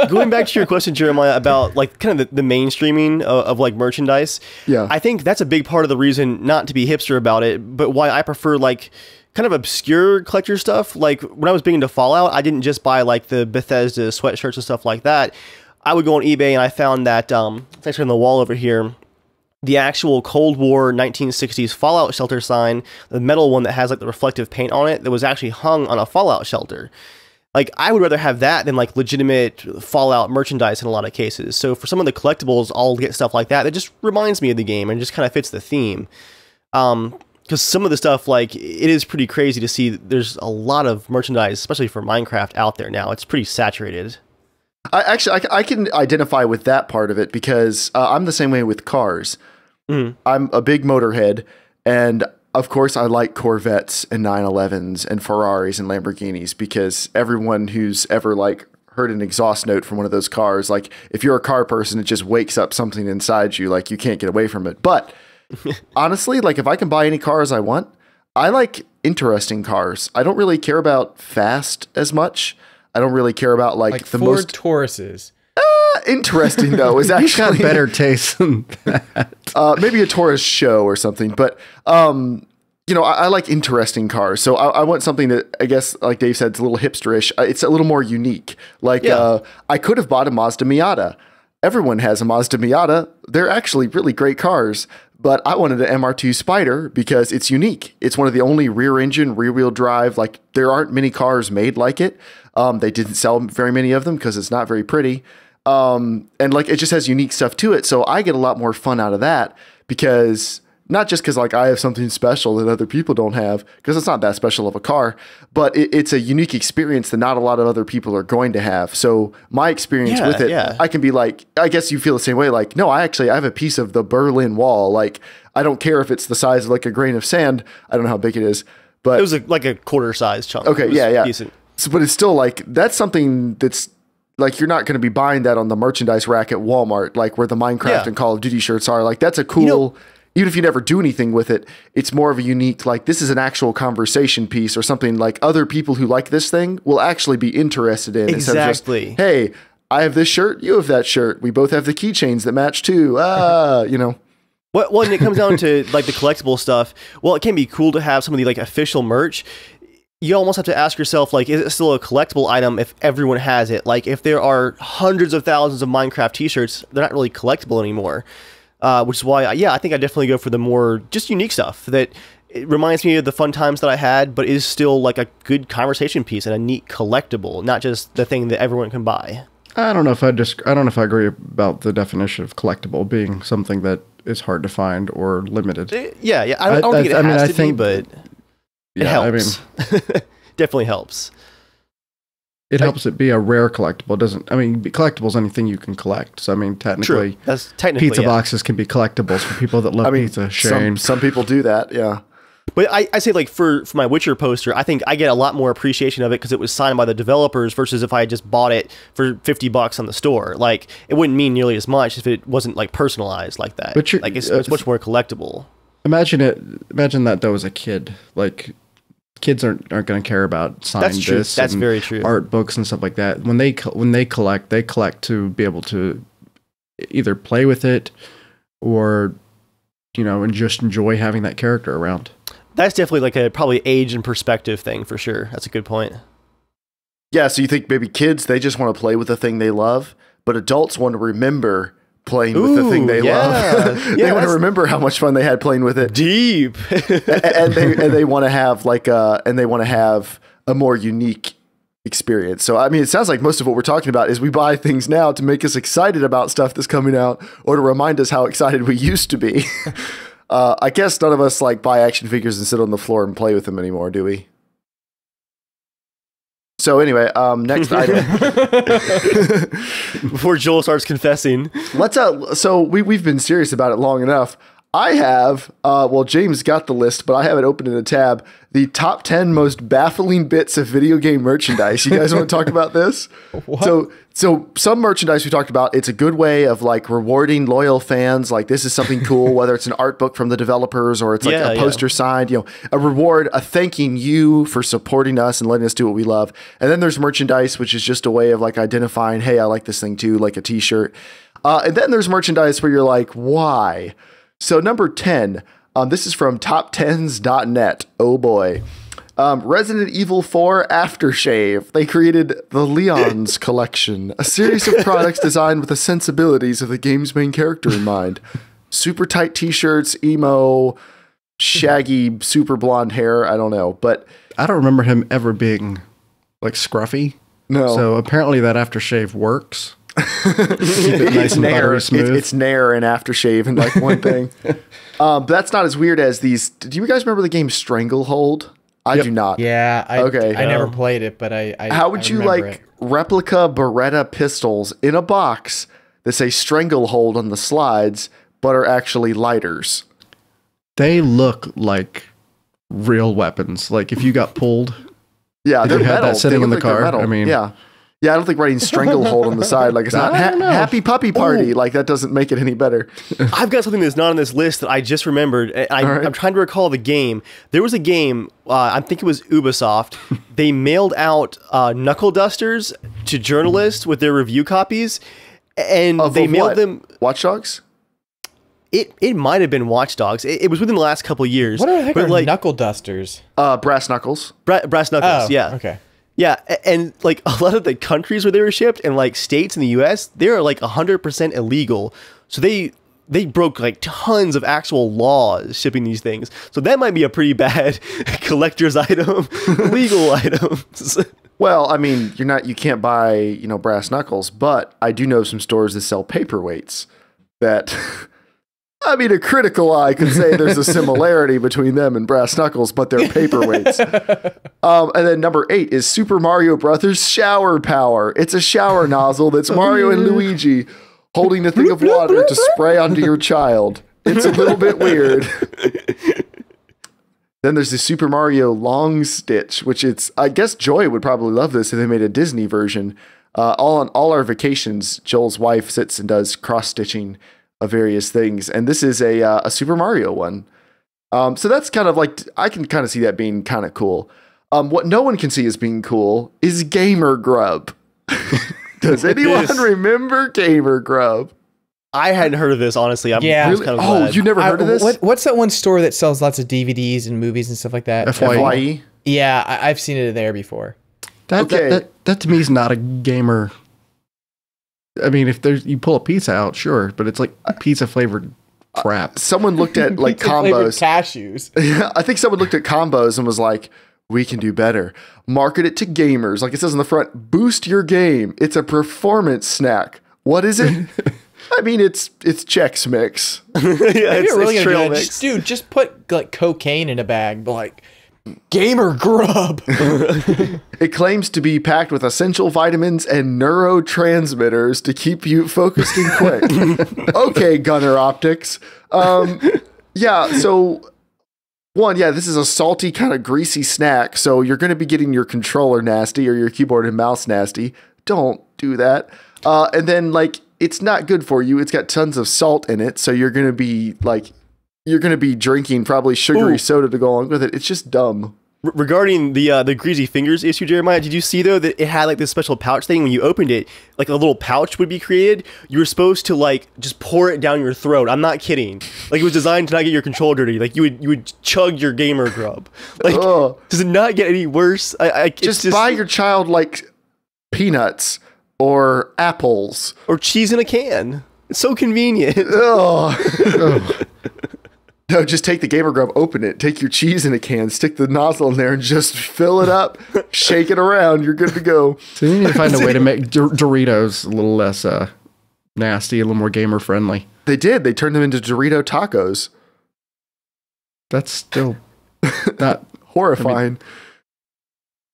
Going back to your question, Jeremiah, about like kind of the mainstreaming of like merchandise. Yeah. I think that's a big part of the reason, not to be hipster about it, but why I prefer like kind of obscure collector stuff. Like when I was big into Fallout, I didn't just buy like the Bethesda sweatshirts and stuff like that. I would go on eBay and I found that, it's actually on the wall over here, the actual Cold War 1960s Fallout shelter sign, the metal one that has like the reflective paint on it, that was actually hung on a Fallout shelter. Like, I would rather have that than like legitimate Fallout merchandise in a lot of cases. So for some of the collectibles, I'll get stuff like that. That just reminds me of the game and just kind of fits the theme. Because some of the stuff, like, it is pretty crazy to see there's a lot of merchandise, especially for Minecraft, out there now. It's pretty saturated. I can identify with that part of it because I'm the same way with cars. I'm a big motorhead, and of course I like Corvettes and 911s and Ferraris and Lamborghinis, because everyone who's ever like heard an exhaust note from one of those cars, like if you're a car person, it just wakes up something inside you, like you can't get away from it. But honestly, like if I can buy any cars I want, I like interesting cars. I don't really care about fast as much. I don't really care about like the Ford most Tauruses. Interesting though is actually You've got better taste than that. Maybe a Taurus show or something, but you know, I like interesting cars, so I want something that I guess, like Dave said, it's a little hipsterish. It's a little more unique. Like I could have bought a Mazda Miata. Everyone has a Mazda Miata. They're actually really great cars, but I wanted an MR2 Spider because it's unique. It's one of the only rear-engine, rear-wheel drive. Like there aren't many cars made like it. They didn't sell very many of them because it's not very pretty. And like it just has unique stuff to it. So I get a lot more fun out of that, because not just because like I have something special that other people don't have, because it's not that special of a car, but it's a unique experience that not a lot of other people are going to have. So my experience with it, I can be like, I guess you feel the same way. Like, no, I have a piece of the Berlin Wall. Like, I don't care if it's the size of like a grain of sand. I don't know how big it is, but it was like a quarter size chunk. Okay. Yeah. Decent. So, but it's still like, that's something that's like, you're not going to be buying that on the merchandise rack at Walmart, like where the Minecraft and Call of Duty shirts are. Like, that's a cool, even if you never do anything with it, it's more of a unique, like this is an actual conversation piece or something like other people who like this thing will actually be interested in. Exactly. Instead of just, hey, I have this shirt, you have that shirt. We both have the keychains that match too. You know. Well, when it comes down to like the collectible stuff, well, it can be cool to have some of the like official merch. You almost have to ask yourself, like, is it still a collectible item if everyone has it? Like, if there are hundreds of thousands of Minecraft t-shirts, they're not really collectible anymore. Which is why, I think I definitely go for the more just unique stuff that it reminds me of the fun times that I had, but is still like a good conversation piece and a neat collectible, not just the thing that everyone can buy. I don't know if I agree about the definition of collectible being something that is hard to find or limited. Yeah. I don't think it has to be, but it helps. Definitely helps. It helps it be a rare collectible. It doesn't. I mean, collectible is anything you can collect. So I mean, technically, that's technically pizza boxes can be collectibles for people that love pizza. Shame. Some people do that. Yeah. But I say, like, for my Witcher poster, I think I get a lot more appreciation of it because it was signed by the developers versus if I had just bought it for $50 on the store. Like, it wouldn't mean nearly as much if it wasn't like personalized like that. But like, it's much more collectible. Imagine that though as a kid. Like, kids aren't going to care about signed discs. That's very true. Art books and stuff like that. When they collect to be able to either play with it or, and just enjoy having that character around. That's definitely like a probably age and perspective thing for sure. That's a good point. Yeah, so you think maybe kids, they just want to play with the thing they love, but adults want to remember playing with the thing they love. They want to remember how much fun they had playing with it. Deep. and they want to have a more unique experience. So, I mean, it sounds like most of what we're talking about is we buy things now to make us excited about stuff that's coming out or to remind us how excited we used to be. I guess none of us like buy action figures and sit on the floor and play with them anymore, do we? So anyway, next item. Before Joel starts confessing. So we've been serious about it long enough. I have, James got the list, but I have it open in a tab. The top 10 most baffling bits of video game merchandise. You guys want to talk about this? What? So some merchandise we talked about, it's a good way of like rewarding loyal fans. Like this is something cool, whether it's an art book from the developers or it's like a poster signed, a reward, a thanking you for supporting us and letting us do what we love. And then there's merchandise, which is just a way of like identifying, hey, I like this thing too, like a t-shirt. And then there's merchandise where you're like, why? So number 10, this is from top10s.net. Oh boy. Resident Evil 4 Aftershave. They created the Leon's Collection, a series of products designed with the sensibilities of the game's main character in mind. Super tight t-shirts, emo, shaggy, super blonde hair. I don't know, but I don't remember him ever being like scruffy. No. So apparently that aftershave works. Nice and buttery smooth. It's Nair and aftershave and like one thing. But that's not as weird as these. Do you guys remember the game Stranglehold? I do not. Yeah. I never played it, but I How would you like it. Replica Beretta pistols in a box that say Stranglehold on the slides, but are actually lighters? They look like real weapons. Like if you got pulled. Yeah, they're metal. That sitting in the car. I mean, yeah. Yeah, I don't think writing Stranglehold on the side, like it's not Happy Puppy Party, like that doesn't make it any better. I've got something that's not on this list that I just remembered. I'm trying to recall the game. There was a game, I think it was Ubisoft. They mailed out knuckle dusters to journalists with their review copies, and they mailed them. Watch Dogs? It might have been Watch Dogs. It was within the last couple of years. What the heck are like, knuckle dusters? Brass knuckles. Brass knuckles, yeah. Okay. Yeah, and like a lot of the countries where they were shipped and like states in the US, they are like 100% illegal. So they broke like tons of actual laws shipping these things. So that might be a pretty bad collector's item, legal items. Well, I mean, you can't buy, brass knuckles, but I do know some stores that sell paperweights that I mean, a critical eye could say there's a similarity between them and brass knuckles, but they're paperweights. And then number 8 is Super Mario Brothers Shower Power. It's a shower nozzle that's Mario and Luigi holding a thing of water to spray onto your child. It's a little bit weird. Then there's the Super Mario Long Stitch, which I guess Joy would probably love this if they made a Disney version. On all our vacations, Joel's wife sits and does cross-stitching of various things, and this is a Super Mario one. So that's kind of like, I can kind of see that being kind of cool. What no one can see as being cool is Gamer Grub. Does anyone remember Gamer Grub? I hadn't heard of this, honestly. I'm really kind of glad. You never heard of this? What's that one store that sells lots of DVDs and movies and stuff like that? FYE? Yeah, I've seen it there before. That to me is not a gamer. I mean, if you pull a pizza out, sure, but it's like pizza flavored crap. Someone looked at like combos. Cashews. Yeah, I think someone looked at combos and was like, we can do better. Market it to gamers. Like it says on the front, boost your game. It's a performance snack. What is it? I mean, it's Chex Mix. It's really trail mix. Dude, just put like cocaine in a bag, like Gamer Grub. It claims to be packed with essential vitamins and neurotransmitters to keep you focused and quick. Okay, Gunner Optics. Yeah, so this is a salty, kind of greasy snack, so you're going to be getting your controller nasty or your keyboard and mouse nasty. Don't do that. And then, like, it's not good for you. It's got tons of salt in it, so you're going to be, like, drinking probably sugary soda to go along with it. It's just dumb. Regarding the greasy fingers issue, Jeremiah, did you see though that it had like this special pouch thing? When you opened it, like a little pouch would be created. You were supposed to like just pour it down your throat. I'm not kidding. Like it was designed to not get your control dirty. Like you would chug your gamer grub. Like does it not get any worse? Just buy your child like peanuts or apples or cheese in a can. It's so convenient. No, just take the gamer grub, open it, take your cheese in a can, stick the nozzle in there, and just fill it up, shake it around. You're good to go. So you need to find a way to make Doritos a little less nasty, a little more gamer friendly. They did. They turned them into Dorito tacos. That's still not horrifying.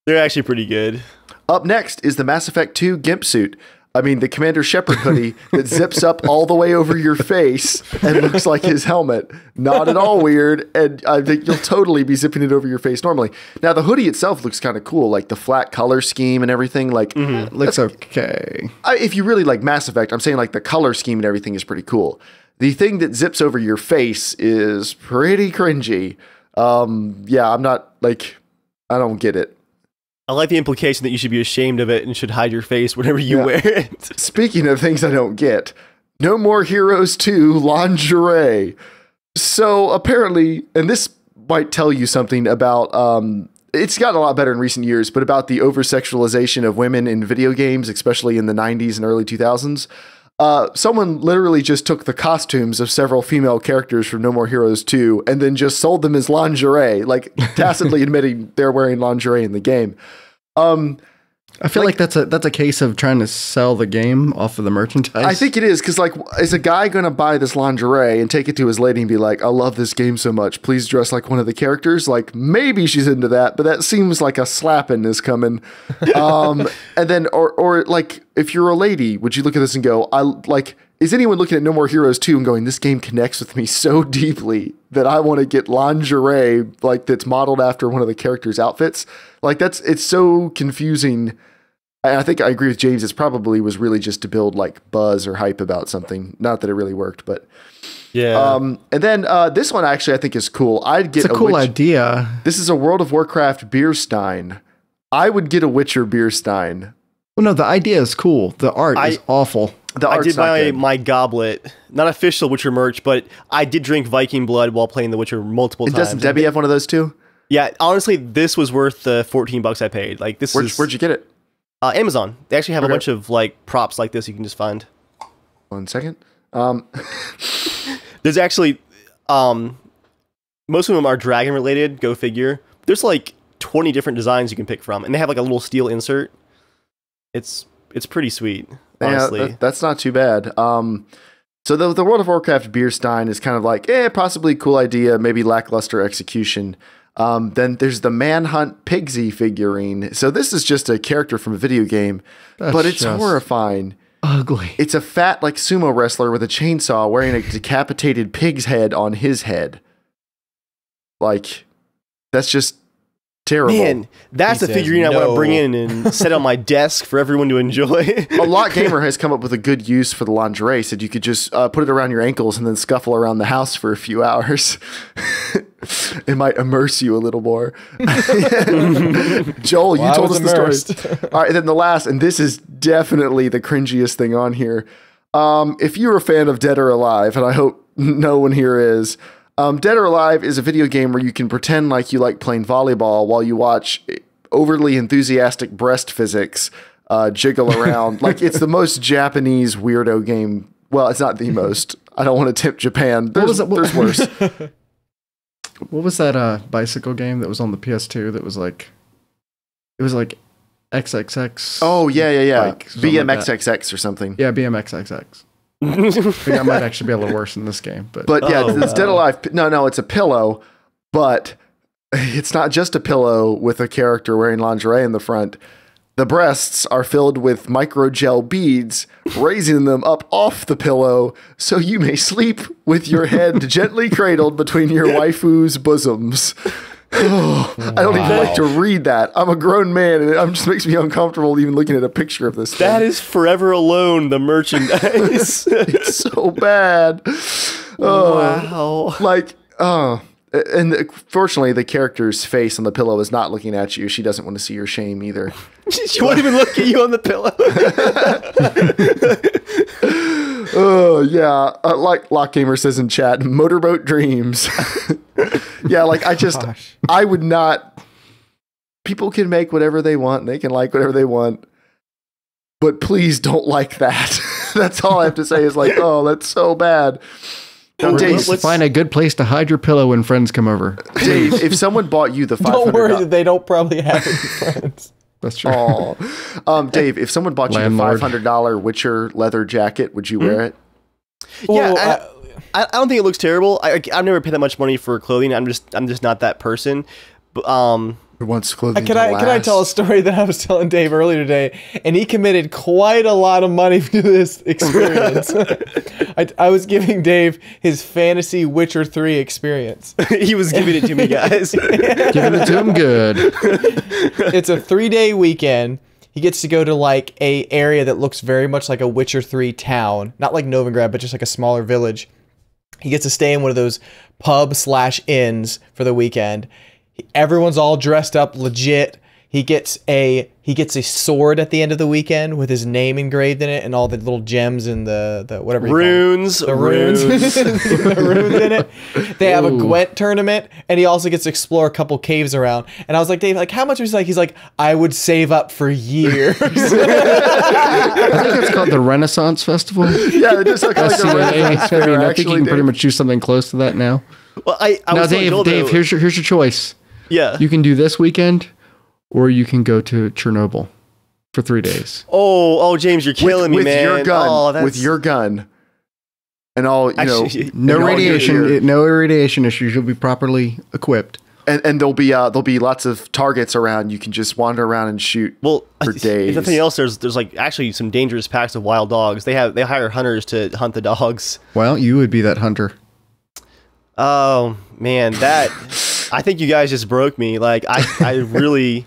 They're actually pretty good. Up next is the Mass Effect 2 Gimp suit. I mean, the Commander Shepard hoodie that zips up all the way over your face and looks like his helmet. Not at all weird, and I think you'll totally be zipping it over your face normally. Now, the hoodie itself looks kind of cool, like the flat color scheme and everything. Like, looks okay. If you really like Mass Effect, I'm saying like the color scheme and everything is pretty cool. The thing that zips over your face is pretty cringy. Yeah, I'm not like, I don't get it. I like the implication that you should be ashamed of it and should hide your face whenever you wear it. Speaking of things I don't get, No More Heroes 2 lingerie. So apparently, and this might tell you something about, it's gotten a lot better in recent years, but about the over-sexualization of women in video games, especially in the 90s and early 2000s. Someone literally just took the costumes of several female characters from No More Heroes 2 and then just sold them as lingerie, like tacitly admitting they're wearing lingerie in the game. I feel like that's a case of trying to sell the game off of the merchandise. I think it is, because like, is a guy going to buy this lingerie and take it to his lady and be like, I love this game so much, please dress like one of the characters? Like, maybe she's into that, but that seems like a slapping is coming. And then, or like, if you're a lady, would you look at this and go, is anyone looking at No More Heroes 2 and going, this game connects with me so deeply that I want to get lingerie like that's modeled after one of the characters' outfits? Like, it's so confusing. I think I agree with James. It probably was really just to build like buzz or hype about something. Not that it really worked, but yeah. And then this one actually I think is cool. I'd get it's a cool idea. This is a World of Warcraft beer stein. I would get a Witcher beer stein. Well, no, the idea is cool. The art is awful. I did buy my goblet, not official Witcher merch, but I did drink Viking blood while playing The Witcher multiple times. Doesn't Debbie have one of those too? Yeah, honestly, this was worth the $14 I paid. Like this Where'd you get it? Amazon. They actually have a bunch of like props like this you can just find. 1 second. There's actually most of them are dragon related, go figure. There's like 20 different designs you can pick from, and they have like a little steel insert. It's pretty sweet, honestly. Yeah, that's not too bad. So the World of Warcraft beer stein is kind of like, possibly a cool idea, maybe lackluster execution. Then there's the Manhunt Pigsy figurine. So this is just a character from a video game, but it's horrifying. Ugly. It's a fat, like, sumo wrestler with a chainsaw wearing a decapitated pig's head on his head. Like, that's just terrible. Man, that's a figurine I want to bring in and set on my desk for everyone to enjoy. A Lot Gamer has come up with a good use for the lingerie. Said you could just put it around your ankles and then scuffle around the house for a few hours. It might immerse you a little more. Joel, you told us the story. All right, and then the last, and this is definitely the cringiest thing on here. If you're a fan of Dead or Alive, and I hope no one here is, Dead or Alive is a video game where you can pretend like you like playing volleyball while you watch overly enthusiastic breast physics jiggle around. Like, it's the most Japanese weirdo game. Well, it's not the most. I don't want to tip Japan. There's worse. What was that bicycle game that was on the PS2 that was like, it was like XXX? Oh, yeah. Like, BMXXX or something. Yeah, BMXXX. I think that might actually be a little worse in this game. But yeah, it's Dead or Alive. No, it's a pillow, but it's not just a pillow with a character wearing lingerie in the front. The breasts are filled with microgel beads, raising them up off the pillow so you may sleep with your head gently cradled between your waifu's bosoms. Oh, wow. I don't even like to read that. I'm a grown man, and it just makes me uncomfortable even looking at a picture of this thing. That is Forever Alone, the merchandise. It's so bad. Wow. Like, And fortunately, the character's face on the pillow is not looking at you. She doesn't want to see your shame either. She won't even look at you on the pillow. Oh, yeah. Like Lock Gamer says in chat, motorboat dreams. Yeah, like I would not. People can make whatever they want. They can like whatever they want. But please don't like that. That's all I have to say is like, oh, that's so bad. Dave, let's find a good place to hide your pillow when friends come over. Dave, if someone bought you the $500... Don't worry that they don't probably have any friends. That's true. Dave, if someone bought Landlord. you the $500 Witcher leather jacket, would you wear it? Yeah, I don't think it looks terrible. I've never paid that much money for clothing. I'm just not that person. But, Who wants clothing Can I tell a story that I was telling Dave earlier today? And he committed quite a lot of money to this experience. I was giving Dave his fantasy Witcher 3 experience. He was giving it to me, guys. Giving it to him good. It's a 3-day weekend. He gets to go to like a area that looks very much like a Witcher 3 town. Not like Novigrad, but just like a smaller village. He gets to stay in one of those pub/inns for the weekend. Everyone's all dressed up legit. He gets a sword at the end of the weekend with his name engraved in it and all the little gems and the whatever runes, the runes the runes in it. They have a Gwent tournament, and he also gets to explore a couple caves around. And I was like, Dave, like, how much was like? He's like, I would save up for years. I think it's called the Renaissance Festival. Yeah, it just looks like a Renaissance fair, I think you can pretty much do something close to that now. Well, I now, was Dave, here's your choice. Yeah, you can do this weekend, or you can go to Chernobyl for 3 days. Oh, James, you're killing me, man. Your gun, oh, with your gun, and all no radiation issues. You'll be properly equipped, and there'll be lots of targets around. You can just wander around and shoot. Well, for days. If nothing else, there's like actually some dangerous packs of wild dogs. They hire hunters to hunt the dogs. Well, you would be that hunter. Oh man, I think you guys just broke me. Like I really,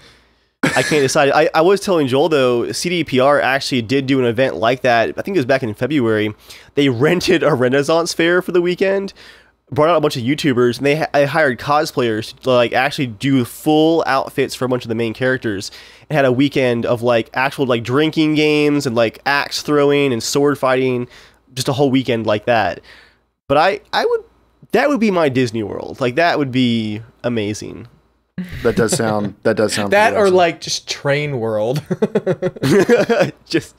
I can't decide. I was telling Joel though, CDPR actually did do an event like that. I think it was back in February. They rented a Renaissance fair for the weekend, brought out a bunch of YouTubers, and they hired cosplayers to like actually do full outfits for a bunch of the main characters, and had a weekend of like actual like drinking games and like axe throwing and sword fighting, just a whole weekend like that. But that would be my Disney World. Like that would be amazing. That does sound that or awesome. Like just Train World. Just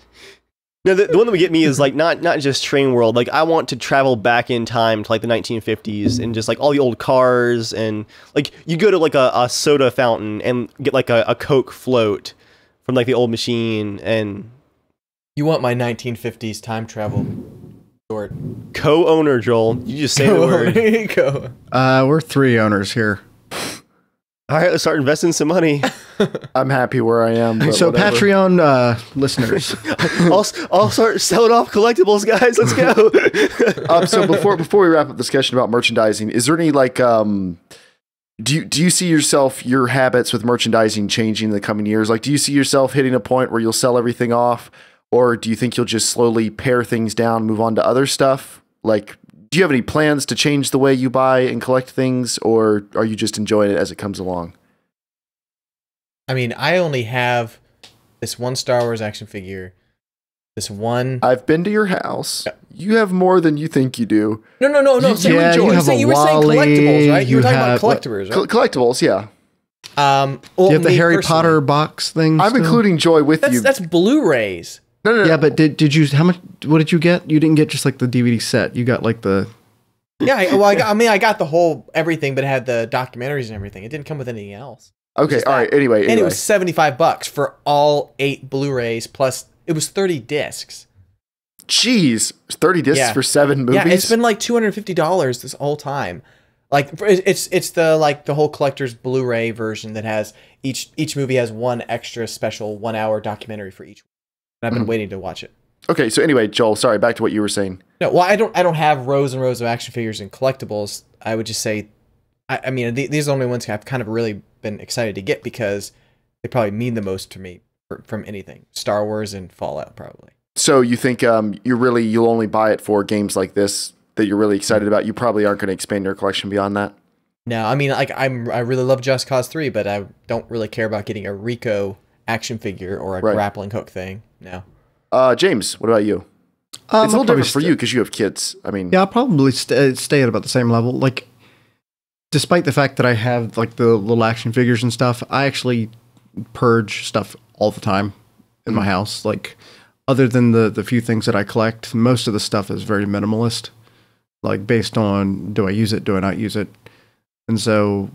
no, the one that would get me is like not just Train World. Like I want to travel back in time to like the 1950s and just like all the old cars, and like you go to like a soda fountain and get like a Coke float from like the old machine. And you want my 1950s time travel. Co-owner, Joel. You just say the word. We're 3 owners here. All right, let's start investing some money. I'm happy where I am. So whatever. Patreon listeners, I'll start selling off collectibles, guys. Let's go. So before we wrap up the discussion about merchandising, is there any like do you see your habits with merchandising changing in the coming years? Like, do you see yourself hitting a point where you'll sell everything off? Or do you think you'll just slowly pare things down, move on to other stuff? Like, do you have any plans to change the way you buy and collect things, or are you just enjoying it as it comes along? I mean, I only have this one Star Wars action figure. This one. I've been to your house. You have more than you think you do. No. You were saying collectibles, right? You were talking about collectibles, right? Collectibles, yeah. Do you have the Harry Potter box thing? I'm including Joy with you. That's Blu-rays. No. Yeah, but did you? How much? What did you get? You didn't get just like the DVD set. You got like the. Yeah, I got the whole everything, but it had the documentaries and everything. It didn't come with anything else. Okay, all right. Anyway, and it was $75 for all 8 Blu-rays plus it was 30 discs. Jeez, 30 discs for 7 movies. Yeah, it's been like $250 this whole time. Like it's the whole collector's Blu-ray version that has each movie has one extra special 1-hour documentary for each. And I've been waiting to watch it. Okay, so anyway, Joel, sorry, back to what you were saying. No, well, I don't have rows and rows of action figures and collectibles. I would just say, I mean, these are the only ones I've kind of really been excited to get because they probably mean the most to me from anything. Star Wars and Fallout, probably. So you think you'll only buy it for games like this that you're really excited about? You probably aren't going to expand your collection beyond that? No, I mean, like I really love Just Cause 3, but I don't really care about getting a Rico action figure or a grappling hook thing. No. James, what about you? It's a little different for you because you have kids. I mean, yeah, I'll probably stay at about the same level. Like, despite the fact that I have like the little action figures and stuff, I actually purge stuff all the time in my house. Like, other than the few things that I collect, most of the stuff is very minimalist. Like, based on, do I use it? Do I not use it? And so,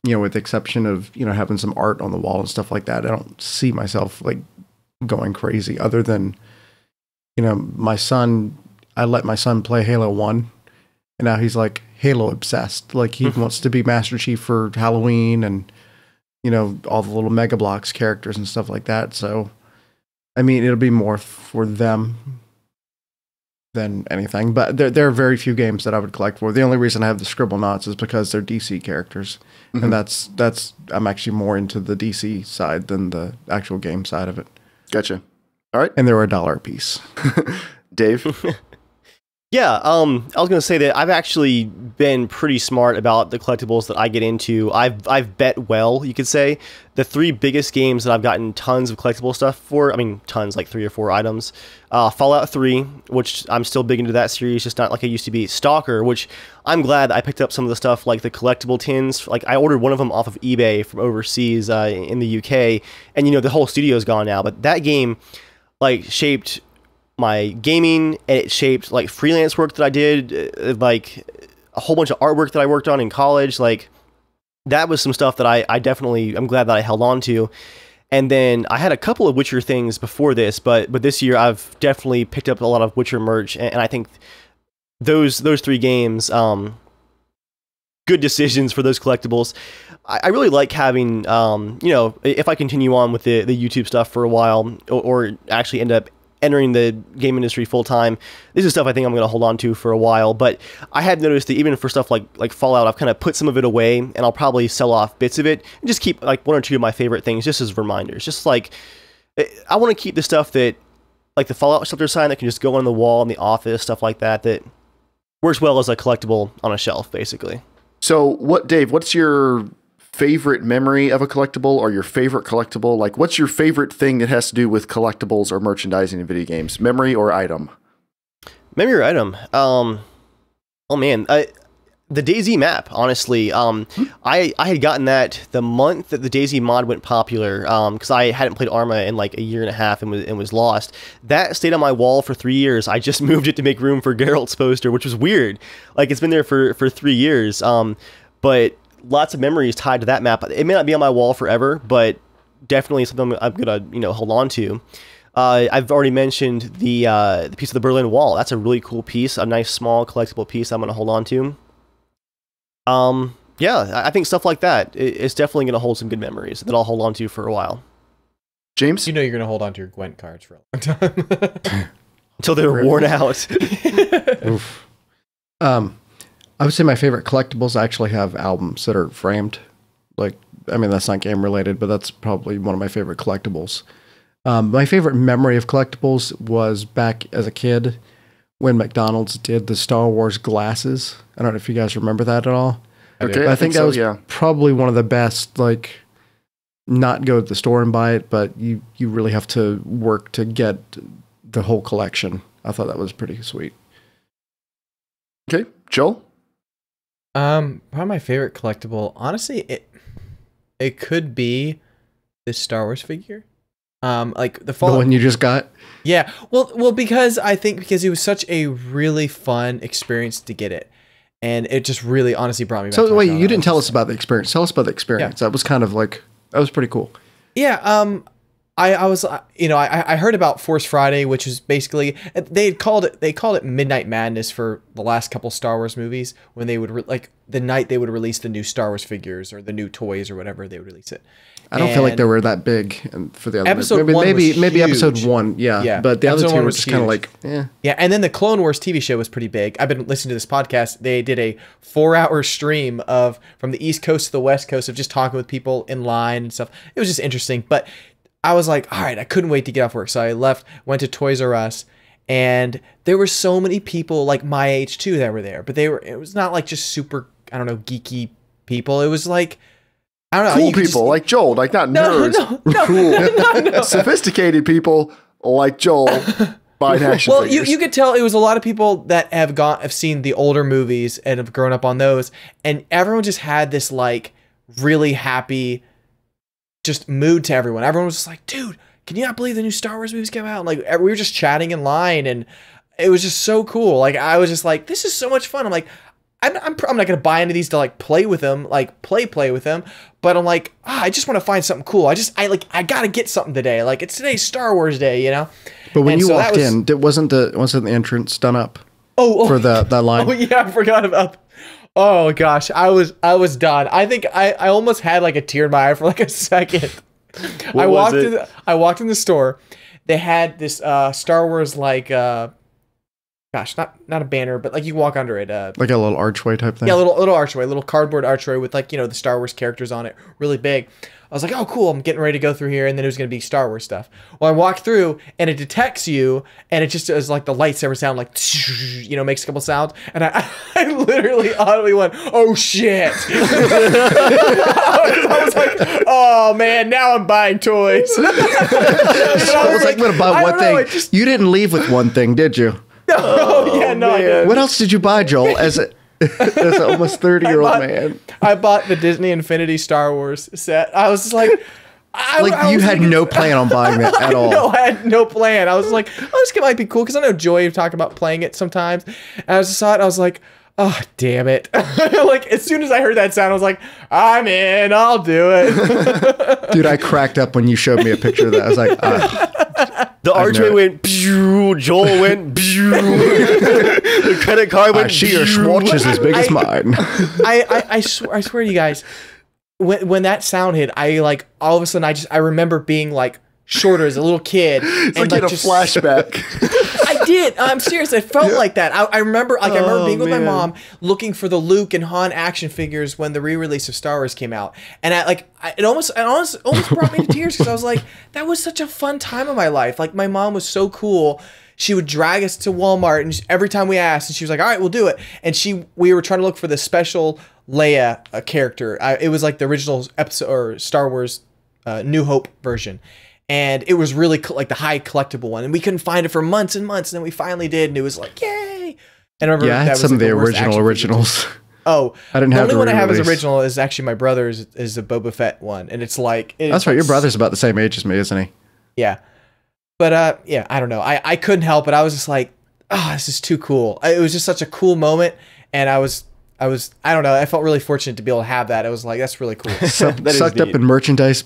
with the exception of, having some art on the wall and stuff like that, I don't see myself like going crazy other than, my son, I let my son play Halo 1 and now he's like Halo obsessed. Like he wants to be Master Chief for Halloween and, all the little Mega Bloks characters and stuff like that. So, I mean, it'll be more for them than anything, but there are very few games that I would collect for. The only reason I have the Scribblenauts is because they're DC characters, and that's I'm actually more into the DC side than the actual game side of it. Gotcha. All right, and they were $1 a piece. Dave. Yeah, I was going to say that I've actually been pretty smart about the collectibles that I get into. I've bet well, you could say. The 3 biggest games that I've gotten tons of collectible stuff for, I mean, tons, like 3 or 4 items. Fallout 3, which I'm still big into that series, just not like I used to be. Stalker, which I'm glad I picked up some of the stuff, like the collectible tins. Like, I ordered one of them off of eBay from overseas in the UK, and, the whole studio's gone now. But that game, like, shaped my gaming, and it shaped like freelance work that I did, like a whole bunch of artwork that I worked on in college. Like that was some stuff that I definitely, I'm glad that I held on to. And then I had a couple of Witcher things before this, but this year I've definitely picked up a lot of Witcher merch, and I think those 3 games, good decisions for those collectibles. I really like having, if I continue on with the YouTube stuff for a while, or actually end up entering the game industry full time, this is stuff I think I'm going to hold on to for a while. But I had noticed that even for stuff like Fallout, I've kind of put some of it away, and I'll probably sell off bits of it and just keep like 1 or 2 of my favorite things just as reminders. Just like, I want to keep the stuff that, like the Fallout shelter sign that can just go on the wall in the office, stuff like that, that works well as a collectible on a shelf, basically. So Dave, what's your favorite memory of a collectible, or your favorite collectible? Like, what's your favorite thing that has to do with collectibles or merchandising in video games? Memory or item? Memory or item? Oh man, the DayZ map, honestly. I had gotten that the month that the DayZ mod went popular, because I hadn't played Arma in like a year and a half and was lost. That stayed on my wall for 3 years. I just moved it to make room for Geralt's poster, which was weird. Like, it's been there for 3 years. But lots of memories tied to that map. It may not be on my wall forever, but definitely something I'm gonna hold on to. I've already mentioned the piece of the Berlin Wall. That's a really cool piece, a nice small collectible piece I'm gonna hold on to. Yeah, I think stuff like that is definitely gonna hold some good memories that I'll hold on to for a while. James, you're gonna hold on to your Gwent cards for a long time until they're worn out. Oof. I would say my favorite collectibles actually have albums that are framed. Like, I mean, that's not game related, but that's probably one of my favorite collectibles. My favorite memory of collectibles was back as a kid when McDonald's did the Star Wars glasses. I don't know if you guys remember that at all. Okay, I think that was probably one of the best, like, not go to the store and buy it, but you really have to work to get the whole collection. I thought that was pretty sweet. Okay, Joel? Probably my favorite collectible, honestly, it could be this Star Wars figure. Like the one you just got. Yeah, well, because it was such a really fun experience to get it, and it just really, honestly, brought me back. So wait, you didn't tell us about the experience. Tell us about the experience. Yeah. That was kind of like, that was pretty cool. Yeah. I was, I heard about Force Friday, which is basically, they called it Midnight Madness for the last couple Star Wars movies, when they would the night they would release the new Star Wars figures or the new toys or whatever, they would release it. I don't feel like they were that big for the other episode maybe maybe episode 1, yeah. But the other 2 were just kind of like, eh. Yeah, and then the Clone Wars TV show was pretty big. I've been listening to this podcast. They did a 4-hour stream from the East Coast to the West Coast of just talking with people in line and stuff. It was just interesting, but I was like, all right, I couldn't wait to get off work. So I left, went to Toys R Us, and there were so many people like my age too that were there. But it was not like just super, I don't know, geeky people. It was like, I don't know. Cool people like Joel, like not nerds. Cool, sophisticated people like Joel. Buying action figures. You could tell it was a lot of people that have seen the older movies and have grown up on those, and everyone just had this like really happy just mood to everyone. Everyone was just like, dude, can you not believe the new Star Wars movies came out? And like we were just chatting in line, and it was just so cool. Like I was just like, this is so much fun. I'm like, I'm not gonna buy into these to like play with them, like play with them. But I'm like, I just want to find something cool. I gotta get something today. Like it's today's Star Wars Day, you know. But when you walked in, wasn't the entrance done up? For that line. Oh yeah, I forgot about. Oh gosh, I was done. I think I almost had like a tear in my eye for like a second. I walked in the store. They had this Star Wars like gosh, not a banner, but like you walk under it. Like a little archway type thing. Yeah, little archway, little cardboard archway with like, you know, the Star Wars characters on it, really big. I was like, oh, cool, I'm getting ready to go through here, and then it was going to be Star Wars stuff. Well, I walked through, and it detects you, and it just does like the lightsaber sound, like, you know, makes a couple sounds, and I literally audibly went, oh, shit. I was like, oh, man, now I'm buying toys. I was like, I'm going to buy one thing. You didn't leave with one thing, did you? No, I didn't. What else did you buy, Joel, as an almost 30-year-old man? I bought the Disney Infinity Star Wars set. I was just like... you had no plan on buying that at all. No, I had no plan. I was like, oh, this might be cool, because I know Joy talked about playing it sometimes. And I just saw it, and I was like, oh, damn it. Like, as soon as I heard that sound, I was like, I'm in, I'll do it. Dude, I cracked up when you showed me a picture of that. I was like, the archway went, pew, Joel went, pew. The credit card went, I see your Schwartz is as big as mine. I swear to you guys, when that sound hit, I like, all of a sudden, I remember being like shorter as a little kid. It's and like in a flashback. I did. I'm serious. It felt like that. I remember, like, I remember being with my mom looking for the Luke and Han action figures when the re-release of Star Wars came out, and it almost brought me to tears, because I was like, that was such a fun time of my life. Like, my mom was so cool. She would drag us to Walmart, and every time we asked, and she was like, all right, we'll do it. And we were trying to look for the special Leia character. It was like the original episode or Star Wars New Hope version. And it was really like the high collectible one, and we couldn't find it for months and months, and then we finally did, and it was like, yay! And I remember I had some of the originals. Oh, I didn't have the only one I have as original is actually my brother's is the Boba Fett one, and it's like that's right. Your brother's about the same age as me, isn't he? Yeah, but yeah, I don't know. I couldn't help it. I was just like, oh, this is too cool. It was just such a cool moment, and I don't know. I felt really fortunate to be able to have that. I was like, that's really cool. Sucked up in merchandise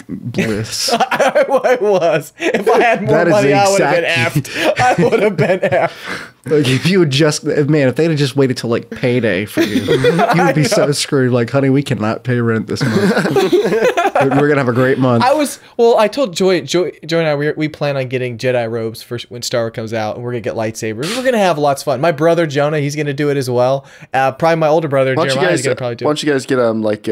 bliss. I was. If I had more money, I would have been effed. I would have been effed. Like if you would just, man, if they'd have just waited till like payday for you, you would be so screwed. Like, honey, we cannot pay rent this month. We're gonna have a great month. I told Joy and I we plan on getting Jedi robes for when Star Wars comes out, and we're gonna get lightsabers. We're gonna have lots of fun. My brother Jonah, he's gonna do it as well. Probably my older brother Jeremiah is gonna probably do it. Why don't you guys get like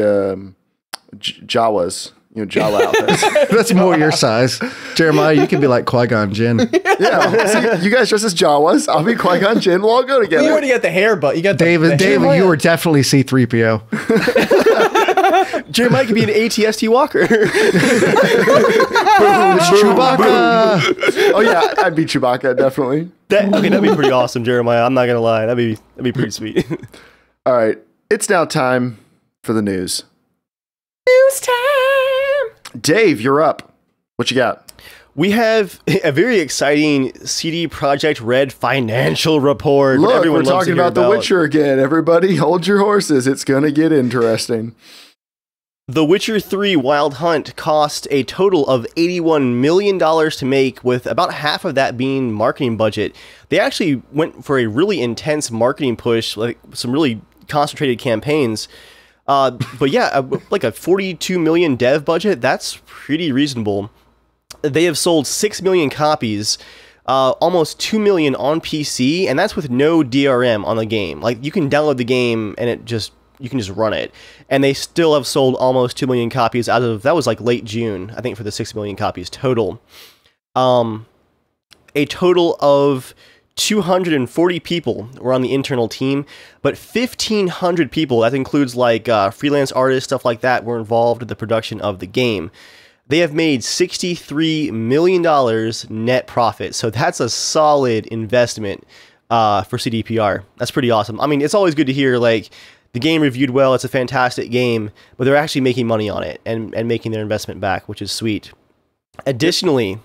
Jawas? You know, Jawa outfits. That's more your size. Jeremiah, you can be like Qui-Gon Jinn. Yeah. See, you guys dress as Jawas. I'll be Qui-Gon Jinn. We'll all go together. You already got the hair, but you got David, you were definitely C-3PO. Jeremiah could be an ATST walker. Chewbacca. Oh yeah, I'd be Chewbacca, definitely. That'd be pretty awesome, Jeremiah. I'm not gonna lie. That'd be pretty sweet. All right. It's now time for the news. News time. Dave, you're up. What you got? We have a very exciting CD Projekt Red financial report. Look, we're talking about The Witcher again. Everybody, hold your horses. It's going to get interesting. The Witcher 3 Wild Hunt cost a total of $81 million to make, with about half of that being marketing budget. They actually went for a really intense marketing push, like some really concentrated campaigns. But yeah, like a 42 million dev budget, that's pretty reasonable. They have sold 6 million copies, almost 2 million on PC, and that's with no DRM on the game. Like, you can download the game and you can just run it. And they still have sold almost 2 million copies that was like late June, I think, for the 6 million copies total. A total of 240 people were on the internal team, but 1,500 people, that includes like freelance artists, stuff like that, were involved in the production of the game. They have made $63 million net profit. So that's a solid investment for CDPR. That's pretty awesome. I mean, it's always good to hear like the game reviewed well. It's a fantastic game, but they're actually making money on it and making their investment back, which is sweet. Additionally,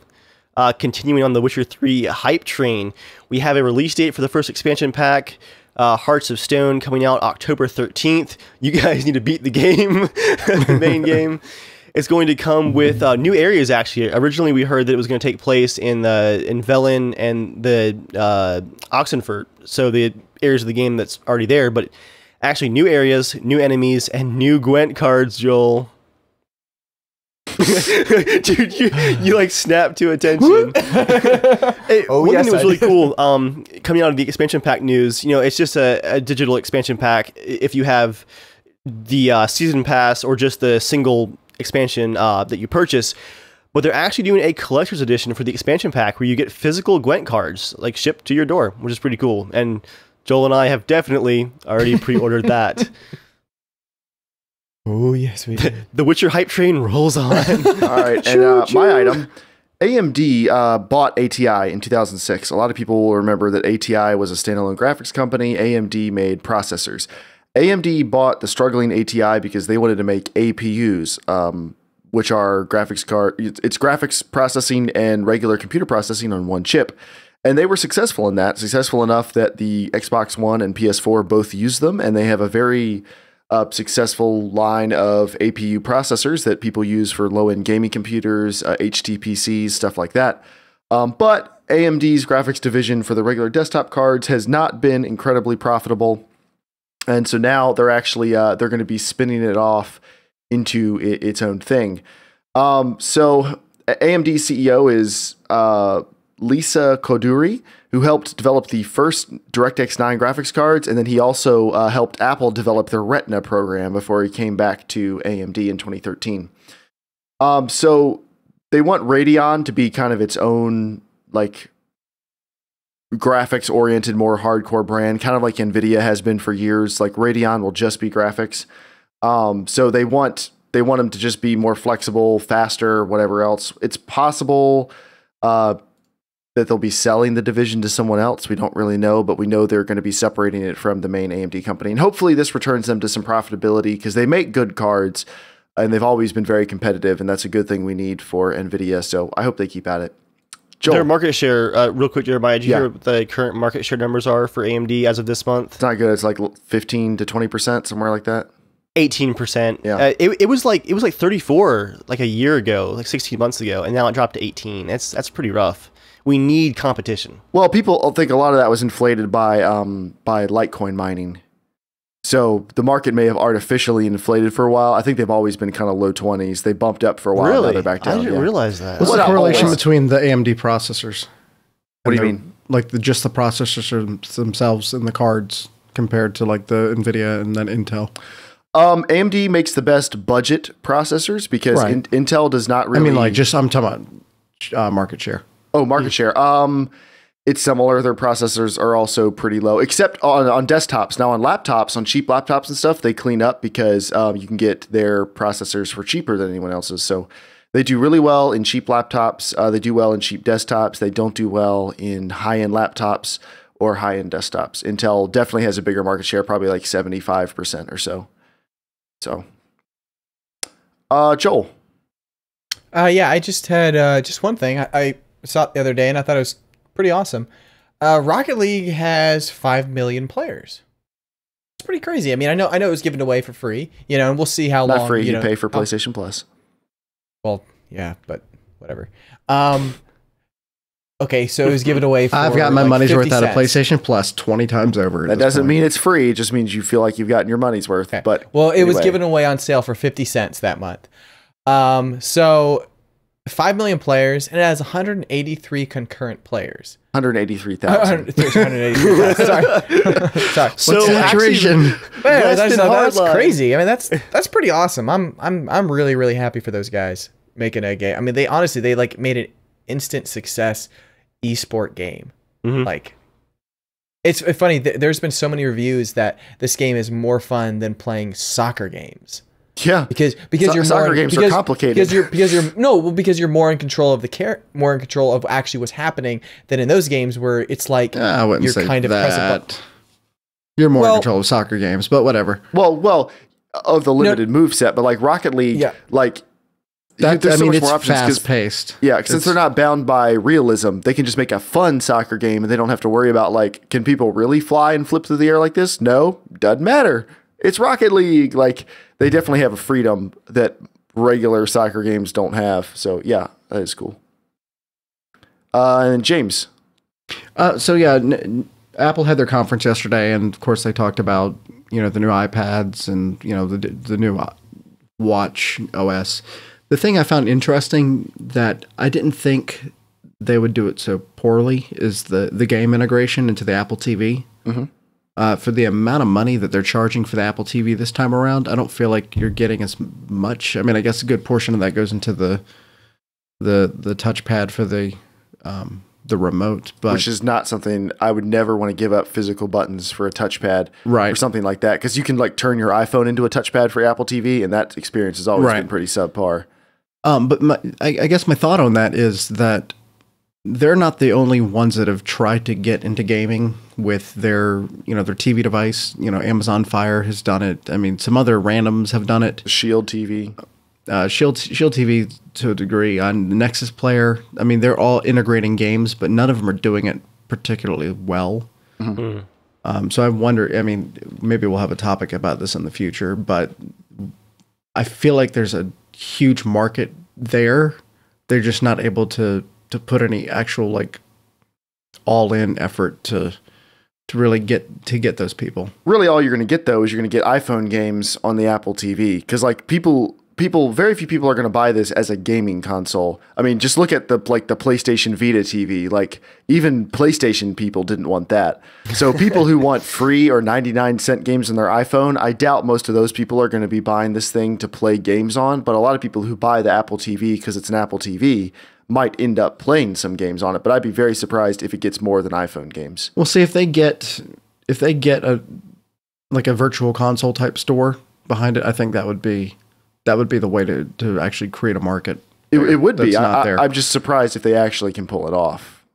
continuing on the Witcher 3 hype train, we have a release date for the first expansion pack, Hearts of Stone, coming out October 13th. You guys need to beat the game, the main game. It's going to come with new areas, actually. Originally, we heard that it was going to take place in Velen and the Oxenfurt, so the areas of the game that's already there, but actually new areas, new enemies, and new Gwent cards, Joel. Dude, you like snapped to attention. Hey, one thing that was really cool, coming out of the expansion pack news, you know, it's just a digital expansion pack if you have the season pass or just the single expansion that you purchase. But they're actually doing a collector's edition for the expansion pack where you get physical Gwent cards like shipped to your door, which is pretty cool. And Joel and I have definitely already pre-ordered that. Oh, yes, we did. The Witcher hype train rolls on. All right, and my item, AMD bought ATI in 2006. A lot of people will remember that ATI was a standalone graphics company. AMD made processors. AMD bought the struggling ATI because they wanted to make APUs, which are graphics card. It's graphics processing and regular computer processing on one chip. And they were successful in that, successful enough that the Xbox One and PS4 both use them, and they have a very successful line of APU processors that people use for low-end gaming computers, HTPCs, stuff like that. But AMD's graphics division for the regular desktop cards has not been incredibly profitable, and so now they're actually they're going to be spinning it off into its own thing. So AMD CEO is Lisa Koduri, who helped develop the first DirectX 9 graphics cards, and then he also helped Apple develop their Retina program before he came back to AMD in 2013. So they want Radeon to be kind of its own, like, graphics-oriented, more hardcore brand, kind of like NVIDIA has been for years. Like, Radeon will just be graphics. So they want them to just be more flexible, faster, whatever else. It's possible that they'll be selling the division to someone else. We don't really know, but we know they're going to be separating it from the main AMD company. And hopefully this returns them to some profitability because they make good cards and they've always been very competitive, and that's a good thing we need for NVIDIA. So I hope they keep at it. Joel. Their market share, real quick, Jeremiah, did you hear what the current market share numbers are for AMD as of this month? It's not good. It's like 15 to 20%, somewhere like that. 18%. Yeah. It was like 34 like a year ago, like 16 months ago, and now it dropped to 18. That's pretty rough. We need competition. Well, people think a lot of that was inflated by Litecoin mining. So the market may have artificially inflated for a while. I think they've always been kind of low 20s. They bumped up for a while. Really? Now they're back down. I didn't realize that. What's the correlation between the AMD processors? What do you mean? Like just the processors themselves and the cards compared to like the NVIDIA and then Intel? AMD makes the best budget processors because Intel does not really... I mean, like just I'm talking about market share. Oh, market share. It's similar. Their processors are also pretty low, except on desktops. Now on laptops, on cheap laptops and stuff, they clean up because you can get their processors for cheaper than anyone else's. So they do really well in cheap laptops. They do well in cheap desktops. They don't do well in high-end laptops or high-end desktops. Intel definitely has a bigger market share, probably like 75% or so. So, Joel. Yeah, I just had just one thing. I saw it the other day and I thought it was pretty awesome. Rocket League has 5 million players. It's pretty crazy. I mean, I know it was given away for free, you know, and we'll see how long. Not free. You pay for PlayStation Plus. Well, yeah, but whatever. Okay, so it was given away for I've got my like money's 50 worth out of cents. PlayStation Plus 20 times over. That doesn't mean it's free. It just means you feel like you've gotten your money's worth. Okay. But well, it was given away on sale for 50 cents that month. So 5 million players, and it has 183 concurrent players. 183,000. 183,000. Sorry. So saturation. That's crazy. I mean, that's pretty awesome. I'm really, really happy for those guys making a game. I mean, they honestly like made an instant success esport game. Mm-hmm. Like It's funny. There's been so many reviews that this game is more fun than playing soccer games. Yeah, because you're soccer games are complicated. Because you're more in control of more in control of actually what's happening than in those games where it's like I wouldn't you're say kind of pressing buttons. You're more in control of soccer games, but whatever. Well, of the limited moveset, but like Rocket League, like there's so much more options. Fast paced. Yeah, since they're not bound by realism, they can just make a fun soccer game, and they don't have to worry about like, can people really fly and flip through the air like this? No, doesn't matter. It's Rocket League. Like, they definitely have a freedom that regular soccer games don't have. So yeah, that is cool. And James. So yeah, Apple had their conference yesterday, and of course they talked about, you know, the new iPads and, you know, the new Watch OS. The thing I found interesting that I didn't think they would do it so poorly is the game integration into the Apple TV. Mm-hmm. For the amount of money that they're charging for the Apple TV this time around, I don't feel like you're getting as much. I mean, I guess a good portion of that goes into the touchpad for the remote, but which is not something I would never want to give up physical buttons for a touchpad, right, or something like that, because you can like turn your iPhone into a touchpad for Apple TV, and that experience has always been pretty subpar. But I guess my thought on that is that they're not the only ones that have tried to get into gaming with their TV device. You know, Amazon Fire has done it. I mean, some other randoms have done it. Shield TV. Shield TV to a degree. On the Nexus Player, I mean, they're all integrating games, but none of them are doing it particularly well. Mm-hmm. So I wonder, I mean, maybe we'll have a topic about this in the future, but I feel like there's a huge market there. They're just not able to put any actual like all-in effort to really get those people. Really, all you're going to get though is you're going to get iPhone games on the Apple TV, because like very few people are going to buy this as a gaming console. I mean, just look at the PlayStation Vita TV. Like, even PlayStation people didn't want that. So people who want free or 99-cent games on their iPhone, I doubt most of those people are going to be buying this thing to play games on. But a lot of people who buy the Apple TV because it's an Apple TV might end up playing some games on it. But I'd be very surprised if it gets more than iPhone games. Well, see, if they get a virtual console type store behind it, I think that would be the way to actually create a market. It would be. I'm just surprised if they actually can pull it off.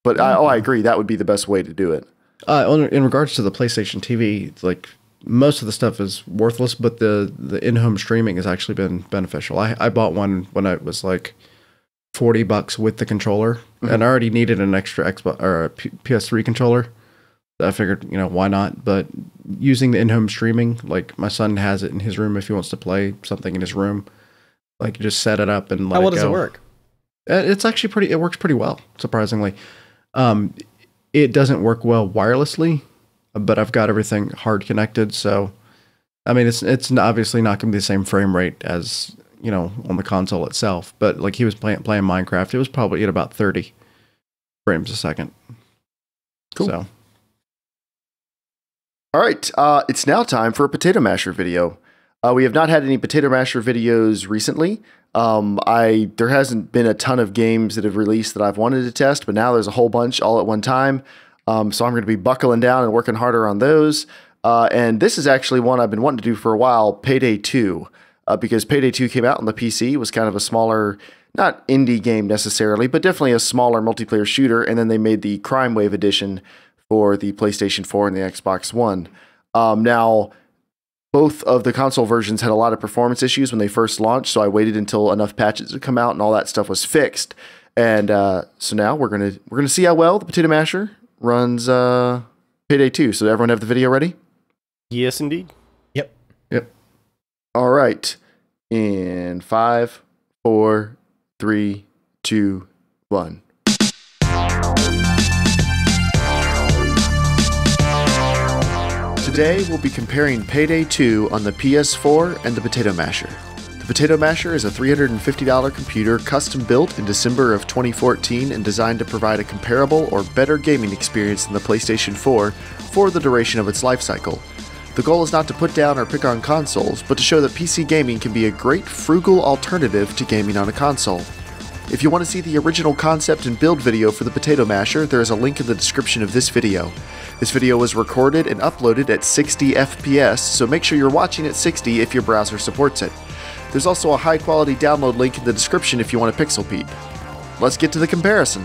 But I agree. That would be the best way to do it. In regards to the PlayStation TV, like, most of the stuff is worthless, but the in-home streaming has actually been beneficial. I bought one when it was like $40 with the controller, and I already needed an extra Xbox or a PS3 controller. I figured, why not? But using the in-home streaming, like, my son has it in his room if he wants to play something in his room. Like, you just set it up and let it go. How well does it work? It's actually it works pretty well, surprisingly. It doesn't work well wirelessly, but I've got everything hard connected. So, I mean, it's obviously not going to be the same frame rate as, on the console itself. But like, he was playing Minecraft. It was probably at about 30 frames a second. Cool. So. All right, it's now time for a Potato Masher video. We have not had any Potato Masher videos recently. There hasn't been a ton of games that have released that I've wanted to test, but now there's a whole bunch all at one time. So I'm going to be buckling down and working harder on those. And this is actually one I've been wanting to do for a while, Payday 2, because Payday 2 came out on the PC. It was kind of a smaller, not indie game necessarily, but definitely a smaller multiplayer shooter. And then they made the Crime Wave edition for the PlayStation 4 and the Xbox One. Now, both of the console versions had a lot of performance issues when they first launched, so I waited until enough patches had come out and all that stuff was fixed. And so now we're gonna see how well the Potato Masher runs Payday 2. So everyone have the video ready? Yes, indeed. Yep. All right. In 5, 4, 3, 2, 1. Today, we'll be comparing Payday 2 on the PS4 and the Potato Masher. The Potato Masher is a $350 computer custom built in December of 2014 and designed to provide a comparable or better gaming experience than the PlayStation 4 for the duration of its life cycle. The goal is not to put down or pick on consoles, but to show that PC gaming can be a great frugal alternative to gaming on a console. If you want to see the original concept and build video for the Potato Masher, there is a link in the description of this video. This video was recorded and uploaded at 60 FPS, so make sure you're watching at 60 if your browser supports it. There's also a high-quality download link in the description if you want to pixel peep. Let's get to the comparison.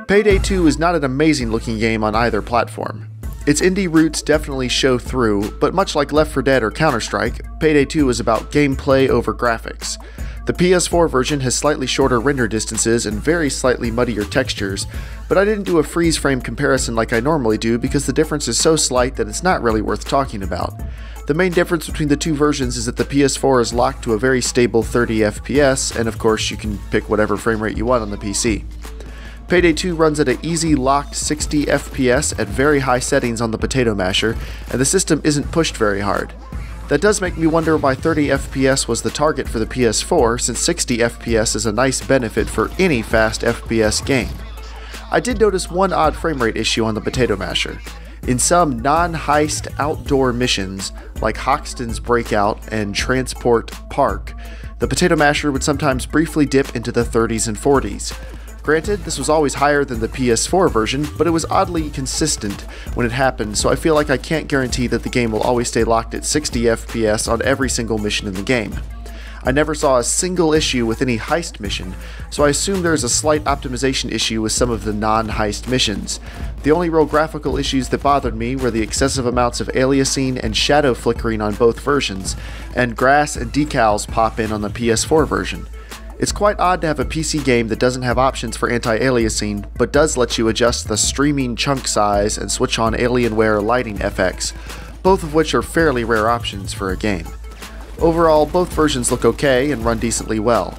Payday 2 is not an amazing-looking game on either platform. Its indie roots definitely show through, but much like Left 4 Dead or Counter-Strike, Payday 2 is about gameplay over graphics. The PS4 version has slightly shorter render distances and very slightly muddier textures, but I didn't do a freeze frame comparison like I normally do because the difference is so slight that it's not really worth talking about. The main difference between the two versions is that the PS4 is locked to a very stable 30 FPS, and of course you can pick whatever frame rate you want on the PC. Payday 2 runs at an easy locked 60 FPS at very high settings on the Potato Masher, and the system isn't pushed very hard. That does make me wonder why 30 FPS was the target for the PS4, since 60 FPS is a nice benefit for any fast FPS game. I did notice one odd frame rate issue on the Potato Masher. In some non-heist outdoor missions, like Hoxton's Breakout and Transport Park, the Potato Masher would sometimes briefly dip into the 30s and 40s. Granted, this was always higher than the PS4 version, but it was oddly consistent when it happened, so I feel like I can't guarantee that the game will always stay locked at 60 FPS on every single mission in the game. I never saw a single issue with any heist mission, so I assume there is a slight optimization issue with some of the non-heist missions. The only real graphical issues that bothered me were the excessive amounts of aliasing and shadow flickering on both versions, and grass and decals pop in on the PS4 version. It's quite odd to have a PC game that doesn't have options for anti-aliasing, but does let you adjust the streaming chunk size and switch on Alienware lighting FX, both of which are fairly rare options for a game. Overall, both versions look okay and run decently well.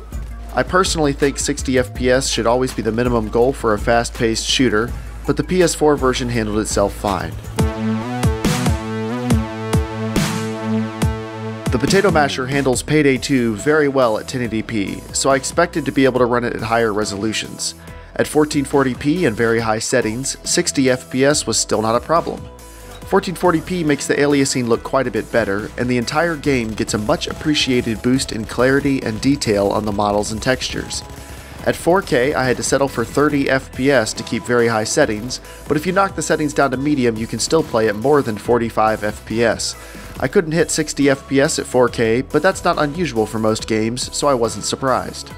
I personally think 60 FPS should always be the minimum goal for a fast-paced shooter, but the PS4 version handled itself fine. The Potato Masher handles Payday 2 very well at 1080p, so I expected to be able to run it at higher resolutions. At 1440p and very high settings, 60 FPS was still not a problem. 1440p makes the aliasing look quite a bit better, and the entire game gets a much appreciated boost in clarity and detail on the models and textures. At 4K, I had to settle for 30 FPS to keep very high settings, but if you knock the settings down to medium, you can still play at more than 45 FPS. I couldn't hit 60 FPS at 4K, but that's not unusual for most games, so I wasn't surprised.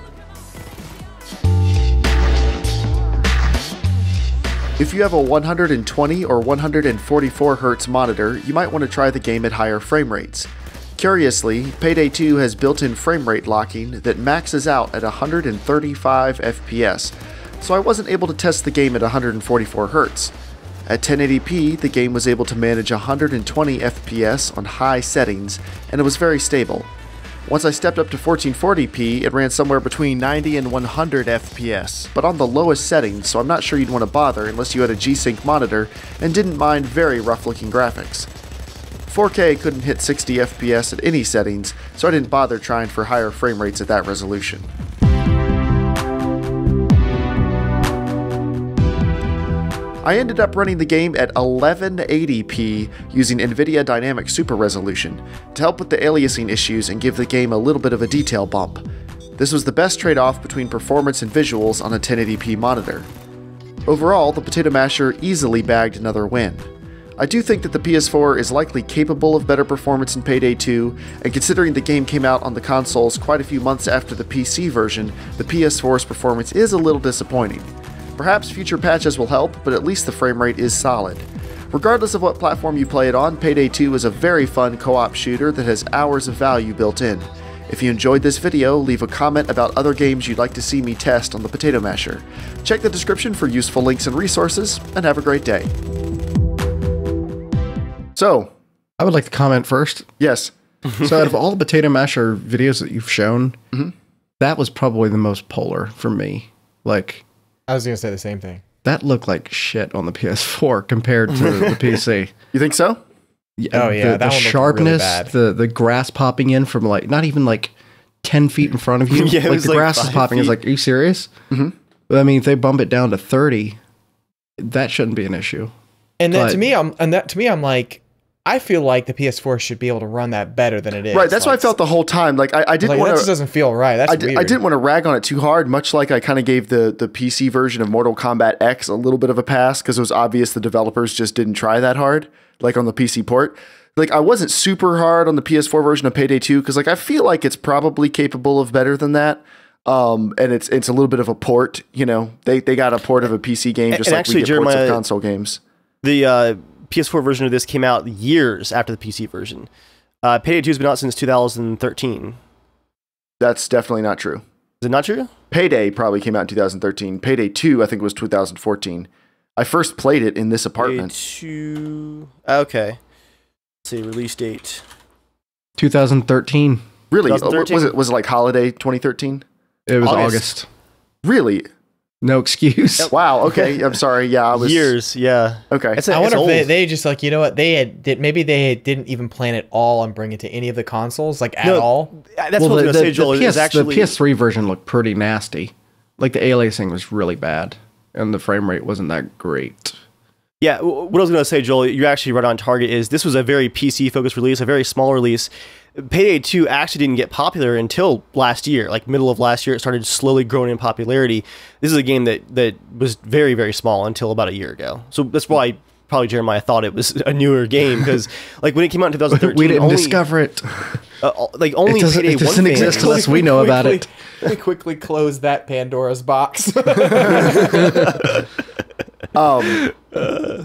If you have a 120 or 144 Hz monitor, you might want to try the game at higher frame rates. Curiously, Payday 2 has built-in frame rate locking that maxes out at 135 FPS, so I wasn't able to test the game at 144 Hz. At 1080p, the game was able to manage 120 FPS on high settings, and it was very stable. Once I stepped up to 1440p, it ran somewhere between 90 and 100 FPS, but on the lowest settings, so I'm not sure you'd want to bother unless you had a G-Sync monitor and didn't mind very rough-looking graphics. 4K couldn't hit 60 FPS at any settings, so I didn't bother trying for higher frame rates at that resolution. I ended up running the game at 1180p using NVIDIA Dynamic Super Resolution to help with the aliasing issues and give the game a little bit of a detail bump. This was the best trade-off between performance and visuals on a 1080p monitor. Overall, the Potato Masher easily bagged another win. I do think that the PS4 is likely capable of better performance in Payday 2, and considering the game came out on the consoles quite a few months after the PC version, the PS4's performance is a little disappointing. Perhaps future patches will help, but at least the frame rate is solid. Regardless of what platform you play it on, Payday 2 is a very fun co-op shooter that has hours of value built in. If you enjoyed this video, leave a comment about other games you'd like to see me test on the Potato Masher. Check the description for useful links and resources, and have a great day. So, I would like to comment first. Yes. So out of all the Potato Masher videos that you've shown, that was probably the most polar for me. Like, I was going to say the same thing. That looked like shit on the PS4 compared to the PC. You think so? Yeah, the sharpness, really the grass popping in from like not even like 10 feet in front of you. Yeah, like the grass is popping. It's like, are you serious? But I mean, if they bump it down to 30, that shouldn't be an issue. And that to me, I'm like, I feel like the PS4 should be able to run that better than it is. Right, that's what I felt the whole time. Like I didn't want to. That just doesn't feel right. That's weird. I didn't want to rag on it too hard. Much like I kind of gave the PC version of Mortal Kombat X a little bit of a pass because it was obvious the developers just didn't try that hard, like on the PC port. Like I wasn't super hard on the PS4 version of Payday 2 because like I feel like it's probably capable of better than that. And it's a little bit of a port. You know, they got a port of a PC game just like actually, we get ports of console games. The PS4 version of this came out years after the PC version. Payday 2 has been out since 2013. That's definitely not true. Is it not true? Payday probably came out in 2013. Payday 2, I think, was 2014. I first played it in this apartment. Payday 2. Okay. Let's see, release date. 2013. Really? 2013? Was it like holiday 2013? It was August. Really? No excuse. Wow. Okay. I'm sorry. Yeah, I was years. Yeah. Okay. I wonder if they just like, you know what, maybe they didn't even plan it all on bringing it to any of the consoles, like at all. That's what I was going to say, Joel. The PS3 version looked pretty nasty. Like the aliasing was really bad, and the frame rate wasn't that great. Yeah, what I was going to say, Joel, you're actually right on target. Is this was a very PC-focused release, a very small release. Payday 2 actually didn't get popular until last year, like middle of last year. It started slowly growing in popularity. This is a game that was very, very small until about a year ago. So that's why probably Jeremiah thought it was a newer game, because like when it came out in 2013, we didn't discover it. Like only it doesn't exist unless we know about it. We quickly closed that Pandora's box.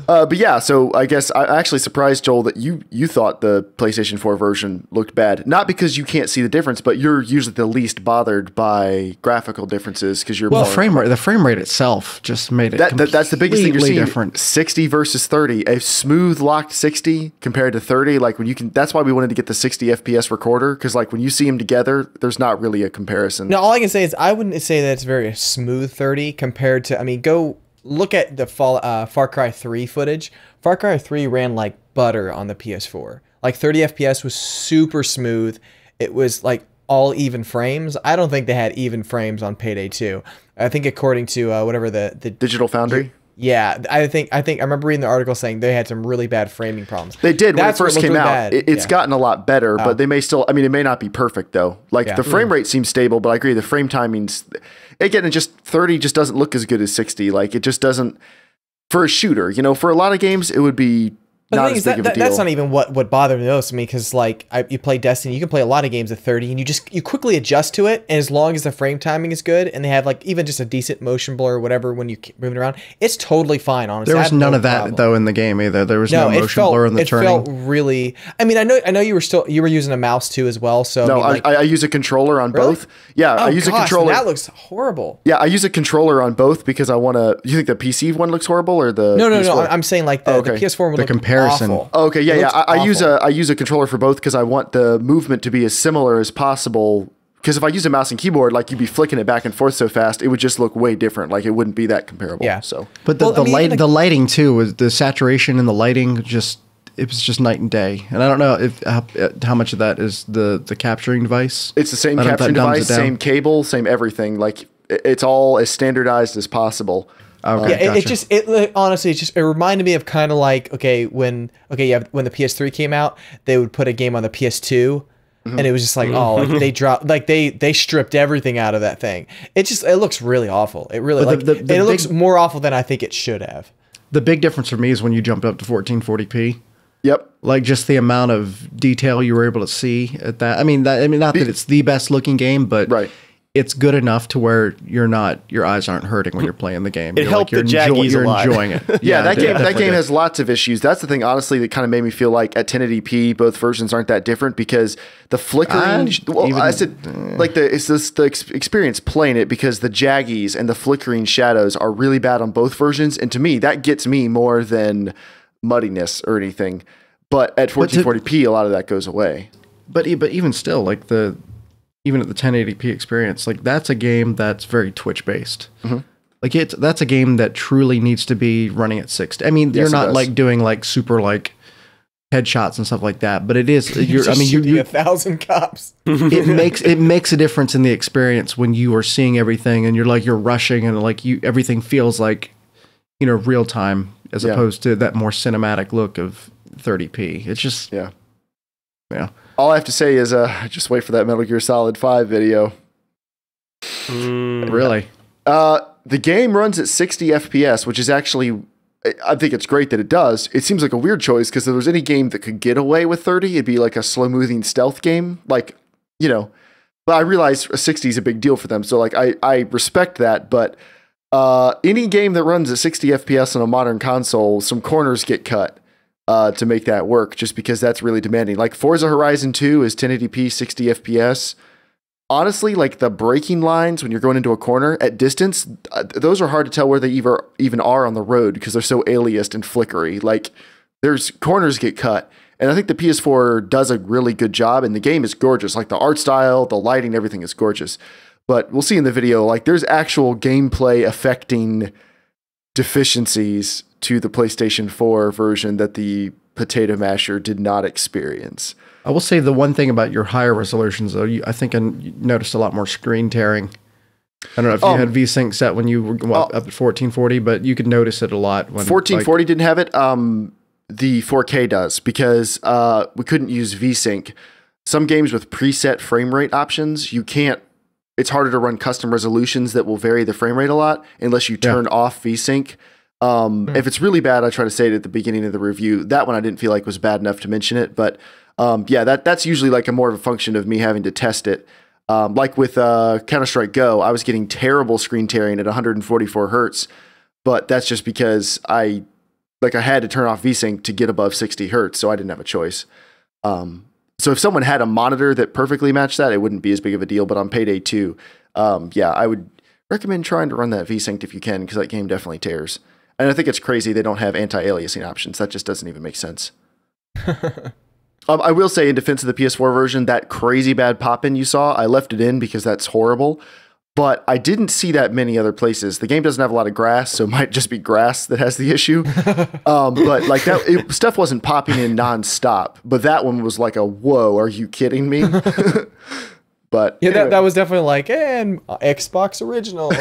But yeah, so I guess I actually surprised Joel that you thought the PlayStation 4 version looked bad. Not because you can't see the difference, but you're usually the least bothered by graphical differences because you're the frame rate itself just made it that's the biggest thing you're seeing. Different. 60 versus 30, a smooth locked 60 compared to 30. Like when you can, that's why we wanted to get the 60 FPS recorder, because like when you see them together, there's not really a comparison. No, all I can say is I wouldn't say that it's very smooth 30 compared to. I mean, go look at the Far Cry 3 footage. Far Cry 3 ran like butter on the PS4. Like 30 FPS was super smooth. It was like all even frames. I don't think they had even frames on Payday 2. I think according to whatever the Digital Foundry. Yeah, I remember reading the article saying they had some really bad framing problems. They did when it first came out. It's gotten a lot better, but they may still. I mean, it may not be perfect though. Like the frame rate seems stable, but I agree the frame timing's. Again, it just 30 just doesn't look as good as 60. Like it just doesn't for a shooter. You know, for a lot of games, it would be. Not as big of a deal. That's not even what bothered me most. I mean, because like you play Destiny, you can play a lot of games at 30, and you quickly adjust to it. And as long as the frame timing is good, and they have like even just a decent motion blur or whatever when you move it around, it's totally fine. Honestly, there was none of that though in the game either. There was no motion blur in the turning. It felt really. I mean, I know you were using a mouse too as well. So no, I mean, I use a controller on both. Yeah, I use a controller. That looks horrible. Yeah, I use a controller on both because I want to. You think the PC one looks horrible or the? No. I'm saying like the PS4 would look comparison. Awful. Oh, okay. Yeah. I use a controller for both because I want the movement to be as similar as possible. Because if I use a mouse and keyboard, like you'd be flicking it back and forth so fast, it would just look way different. Like it wouldn't be that comparable. Yeah. So, but the lighting too was the saturation and the lighting it was just night and day. And I don't know how much of that is the capturing device. It's the same capturing device, same cable, same everything. Like it's all as standardized as possible. Okay, yeah, gotcha. it reminded me of kind of like when the PS3 came out, they would put a game on the PS2, and it was just like they stripped everything out of that thing. It looks really awful. It really it looks more awful than I think it should have. The big difference for me is when you jumped up to 1440p. Yep. Like just the amount of detail you were able to see at that. I mean, not that it's the best looking game, but right. It's good enough to where your eyes aren't hurting when you're playing the game. It helped the Jaggies a lot. You're enjoying it. Yeah, that game has lots of issues. That's the thing, honestly, that kind of made me feel like at 1080p, both versions aren't that different because the flickering. The experience playing it because the Jaggies and the flickering shadows are really bad on both versions, and to me, that gets me more than muddiness or anything. But at 1440p, a lot of that goes away. But even still, like even at the 1080p experience, like that's a game that's very Twitch based. Mm-hmm. Like that's a game that truly needs to be running at 60. I mean, you're not like doing like super like headshots and stuff like that, but it is. You're 1,000 cops. it makes a difference in the experience when you are seeing everything and you're rushing and like everything feels like real time as opposed to that more cinematic look of 30p. It's just yeah. All I have to say is just wait for that Metal Gear Solid 5 video. Really? The game runs at 60 FPS, which is actually, I think it's great that it does. It seems like a weird choice because if there was any game that could get away with 30, it'd be like a slow-moving stealth game. Like, you know, but I realize 60 is a big deal for them. So like, I respect that, but any game that runs at 60 FPS on a modern console, some corners get cut to make that work, just because that's really demanding. Like Forza Horizon 2 is 1080p, 60 FPS. Honestly, like the braking lines when you're going into a corner at distance, those are hard to tell where they even are on the road because they're so aliased and flickery. Like there's corners get cut. And I think the PS4 does a really good job, and the game is gorgeous. Like the art style, the lighting, everything is gorgeous. But we'll see in the video, like there's actual gameplay affecting deficiencies to the PlayStation 4 version that the Potato Masher did not experience. I will say the one thing about your higher resolutions, though, I think I noticed a lot more screen tearing. I don't know if you had VSync set when you were up at 1440, but you could notice it a lot. When 1440 didn't have it. The 4K does, because we couldn't use VSync. Some games with preset frame rate options, you can't. It's harder to run custom resolutions that will vary the frame rate a lot unless you turn off VSync. If it's really bad, I try to say it at the beginning of the review. That one I didn't feel like was bad enough to mention it, but yeah, that's usually like a more of a function of me having to test it. Like with Counter-Strike Go, I was getting terrible screen tearing at 144 hertz, but that's just because I had to turn off VSync to get above 60 hertz, so I didn't have a choice. So if someone had a monitor that perfectly matched that, it wouldn't be as big of a deal. But on Payday 2, yeah, I would recommend trying to run that VSync if you can, because that game definitely tears. And I think it's crazy they don't have anti-aliasing options. That just doesn't even make sense. I will say, in defense of the PS4 version, that crazy bad pop-in you saw, I left it in because that's horrible. But I didn't see that many other places. The game doesn't have a lot of grass, so it might just be grass that has the issue. But like that, stuff wasn't popping in nonstop. But that one was like a, whoa, are you kidding me? But yeah, anyway. that was definitely like, and Xbox original.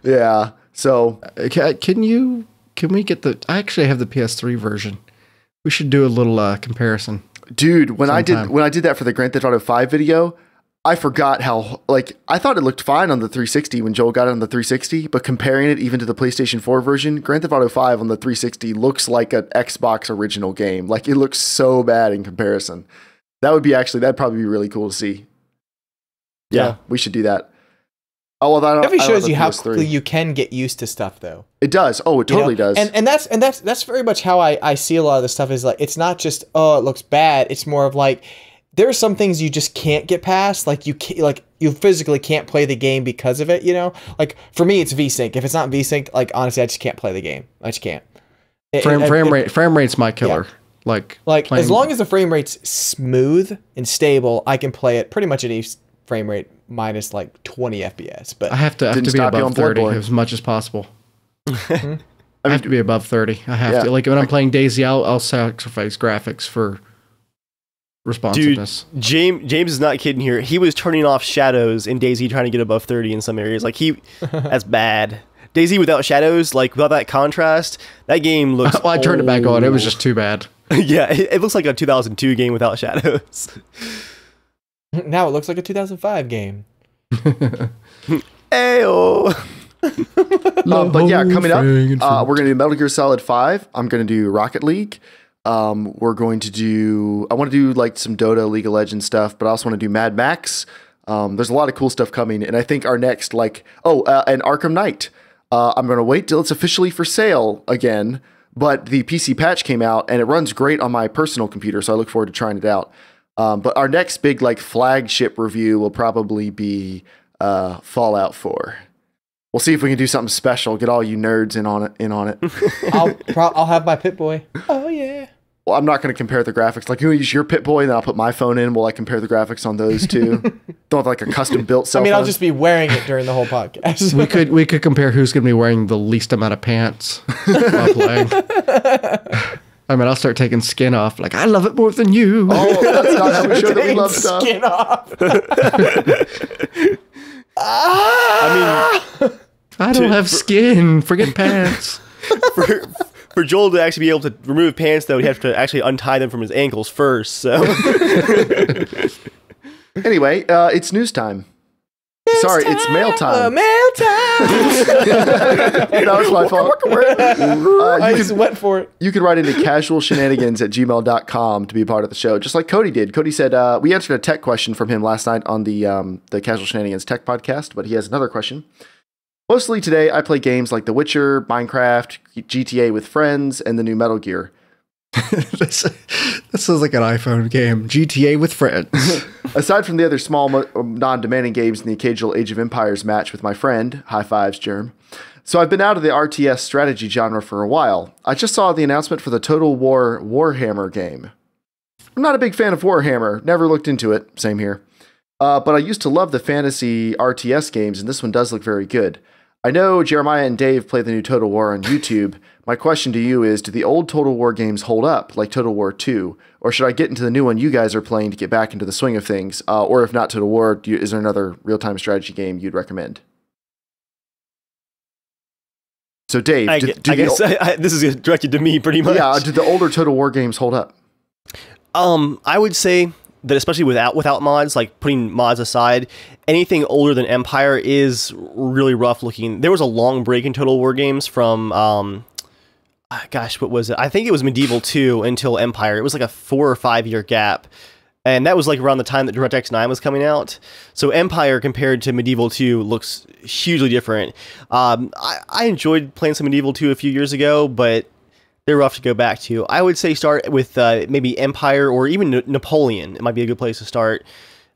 Yeah. So can we get the? I actually have the PS3 version. We should do a little comparison, dude. When I did that for the Grand Theft Auto 5 video, I forgot how, like, I thought it looked fine on the 360 when Joel got it on the 360, but comparing it even to the PlayStation 4 version, Grand Theft Auto 5 on the 360 looks like an Xbox original game. Like, it looks so bad in comparison. That'd probably be really cool to see. Yeah, we should do that. Oh, well, that definitely shows you how quickly you can get used to stuff, though. It does. Oh, it totally does. And that's very much how I see a lot of the stuff. Is like, it's not just, oh, it looks bad. It's more of like, there are some things you just can't get past. Like you physically can't play the game because of it. You know, like for me, it's VSync. If it's not VSync, like honestly, I just can't play the game. I just can't. Frame rate's my killer. Yeah. Like as long as the frame rate's smooth and stable, I can play it pretty much at any frame rate minus like 20 FPS. But I have to be above 30 as much as possible. I have to be above 30. I have to. Like when I'm playing DayZ, I'll sacrifice graphics for responsiveness. Dude, James is not kidding here. He was turning off shadows in DayZ trying to get above 30 in some areas. Like that's bad. DayZ without shadows, like without that contrast, that game looks. Well, I turned it back on. It was just too bad. Yeah, it looks like a 2002 game without shadows. Now it looks like a 2005 game. Ayo. But yeah, coming up, we're going to do Metal Gear Solid 5. I'm going to do Rocket League. We're going to do, I want to do like some Dota, League of Legends stuff, but I also want to do Mad Max. There's a lot of cool stuff coming. And I think our next, and Arkham Knight. I'm going to wait till it's officially for sale again. But the PC patch came out and it runs great on my personal computer. So I look forward to trying it out. But our next big flagship review will probably be Fallout 4. We'll see if we can do something special. Get all you nerds in on it. I'll have my Pip-Boy. Oh yeah. Well, I'm not going to compare the graphics. Like, you use your Pip-Boy, and then I'll put my phone in. Will I compare the graphics on those two? Don't have like a custom built cell phone. I'll just be wearing it during the whole podcast. we could compare who's going to be wearing the least amount of pants while playing. I mean, I'll start taking skin off. Like, I love it more than you. Oh, that's not how we show that we love stuff. Skin off. I mean, I don't have skin. Forget pants. For Joel to actually be able to remove pants, though, he'd have to actually untie them from his ankles first. So anyway, it's news time. Sorry, it's mail time. Mail time. That was my fault. I just went for it. You can write into casualshenanigans@gmail.com to be a part of the show, just like Cody did. Cody said we answered a tech question from him last night on the Casual Shenanigans Tech podcast, but he has another question. Mostly today, I play games like The Witcher, Minecraft, GTA with friends, and the new Metal Gear. That sounds like an iPhone game. GTA with friends. Aside from the other small, non-demanding games and the occasional Age of Empires match with my friend, high fives, Germ. So I've been out of the RTS strategy genre for a while. I just saw the announcement for the Total War Warhammer game. I'm not a big fan of Warhammer, never looked into it, same here. But I used to love the fantasy RTS games, and this one does look very good. I know Jeremiah and Dave play the new Total War on YouTube. My question to you is, do the old Total War games hold up, like Total War 2? Or should I get into the new one you guys are playing to get back into the swing of things? Or if not Total War, is there another real-time strategy game you'd recommend? So Dave, this is directed to me pretty much. Yeah, did the older Total War games hold up? I would say that especially without mods, like putting mods aside, anything older than Empire is really rough looking. There was a long break in Total War games from, gosh, what was it? I think it was Medieval 2 until Empire. It was like a 4 or 5 year gap. And that was like around the time that DirectX 9 was coming out. So Empire compared to Medieval 2 looks hugely different. I enjoyed playing some Medieval 2 a few years ago, but they're rough to go back to. I would say start with maybe Empire or even Napoleon. It might be a good place to start.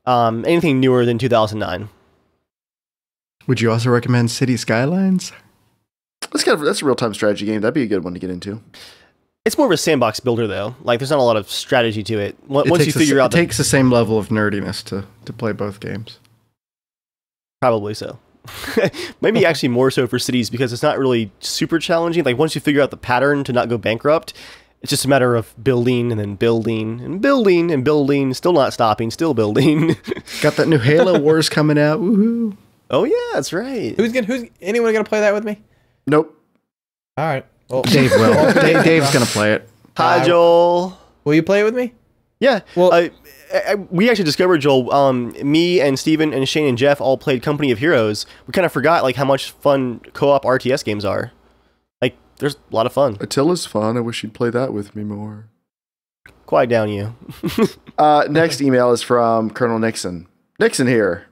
Anything newer than 2009. Would you also recommend City Skylines? That's a real-time strategy game. That'd be a good one to get into. It's more of a sandbox builder, though. Like, there's not a lot of strategy to it. Once you figure out, it takes the same level of nerdiness to play both games. Probably so. Maybe actually more so for cities because it's not really super challenging. Like once you figure out the pattern to not go bankrupt, it's just a matter of building and then building and building and building, still not stopping, still building. Got that new Halo Wars coming out. Woohoo. Oh yeah, that's right. Who's anyone gonna play that with me? Nope. All right. Well, Dave will. Dave's gonna play it. Hi, Joel. Will you play it with me? Yeah. Well, we actually discovered, Joel, me and Steven and Shane and Jeff all played Company of Heroes. We kind of forgot like how much fun co-op RTS games are. Like, there's a lot of fun. Attila's fun. I wish you'd play that with me more. Quiet down, you. Next email is from Colonel Nixon. Nixon here.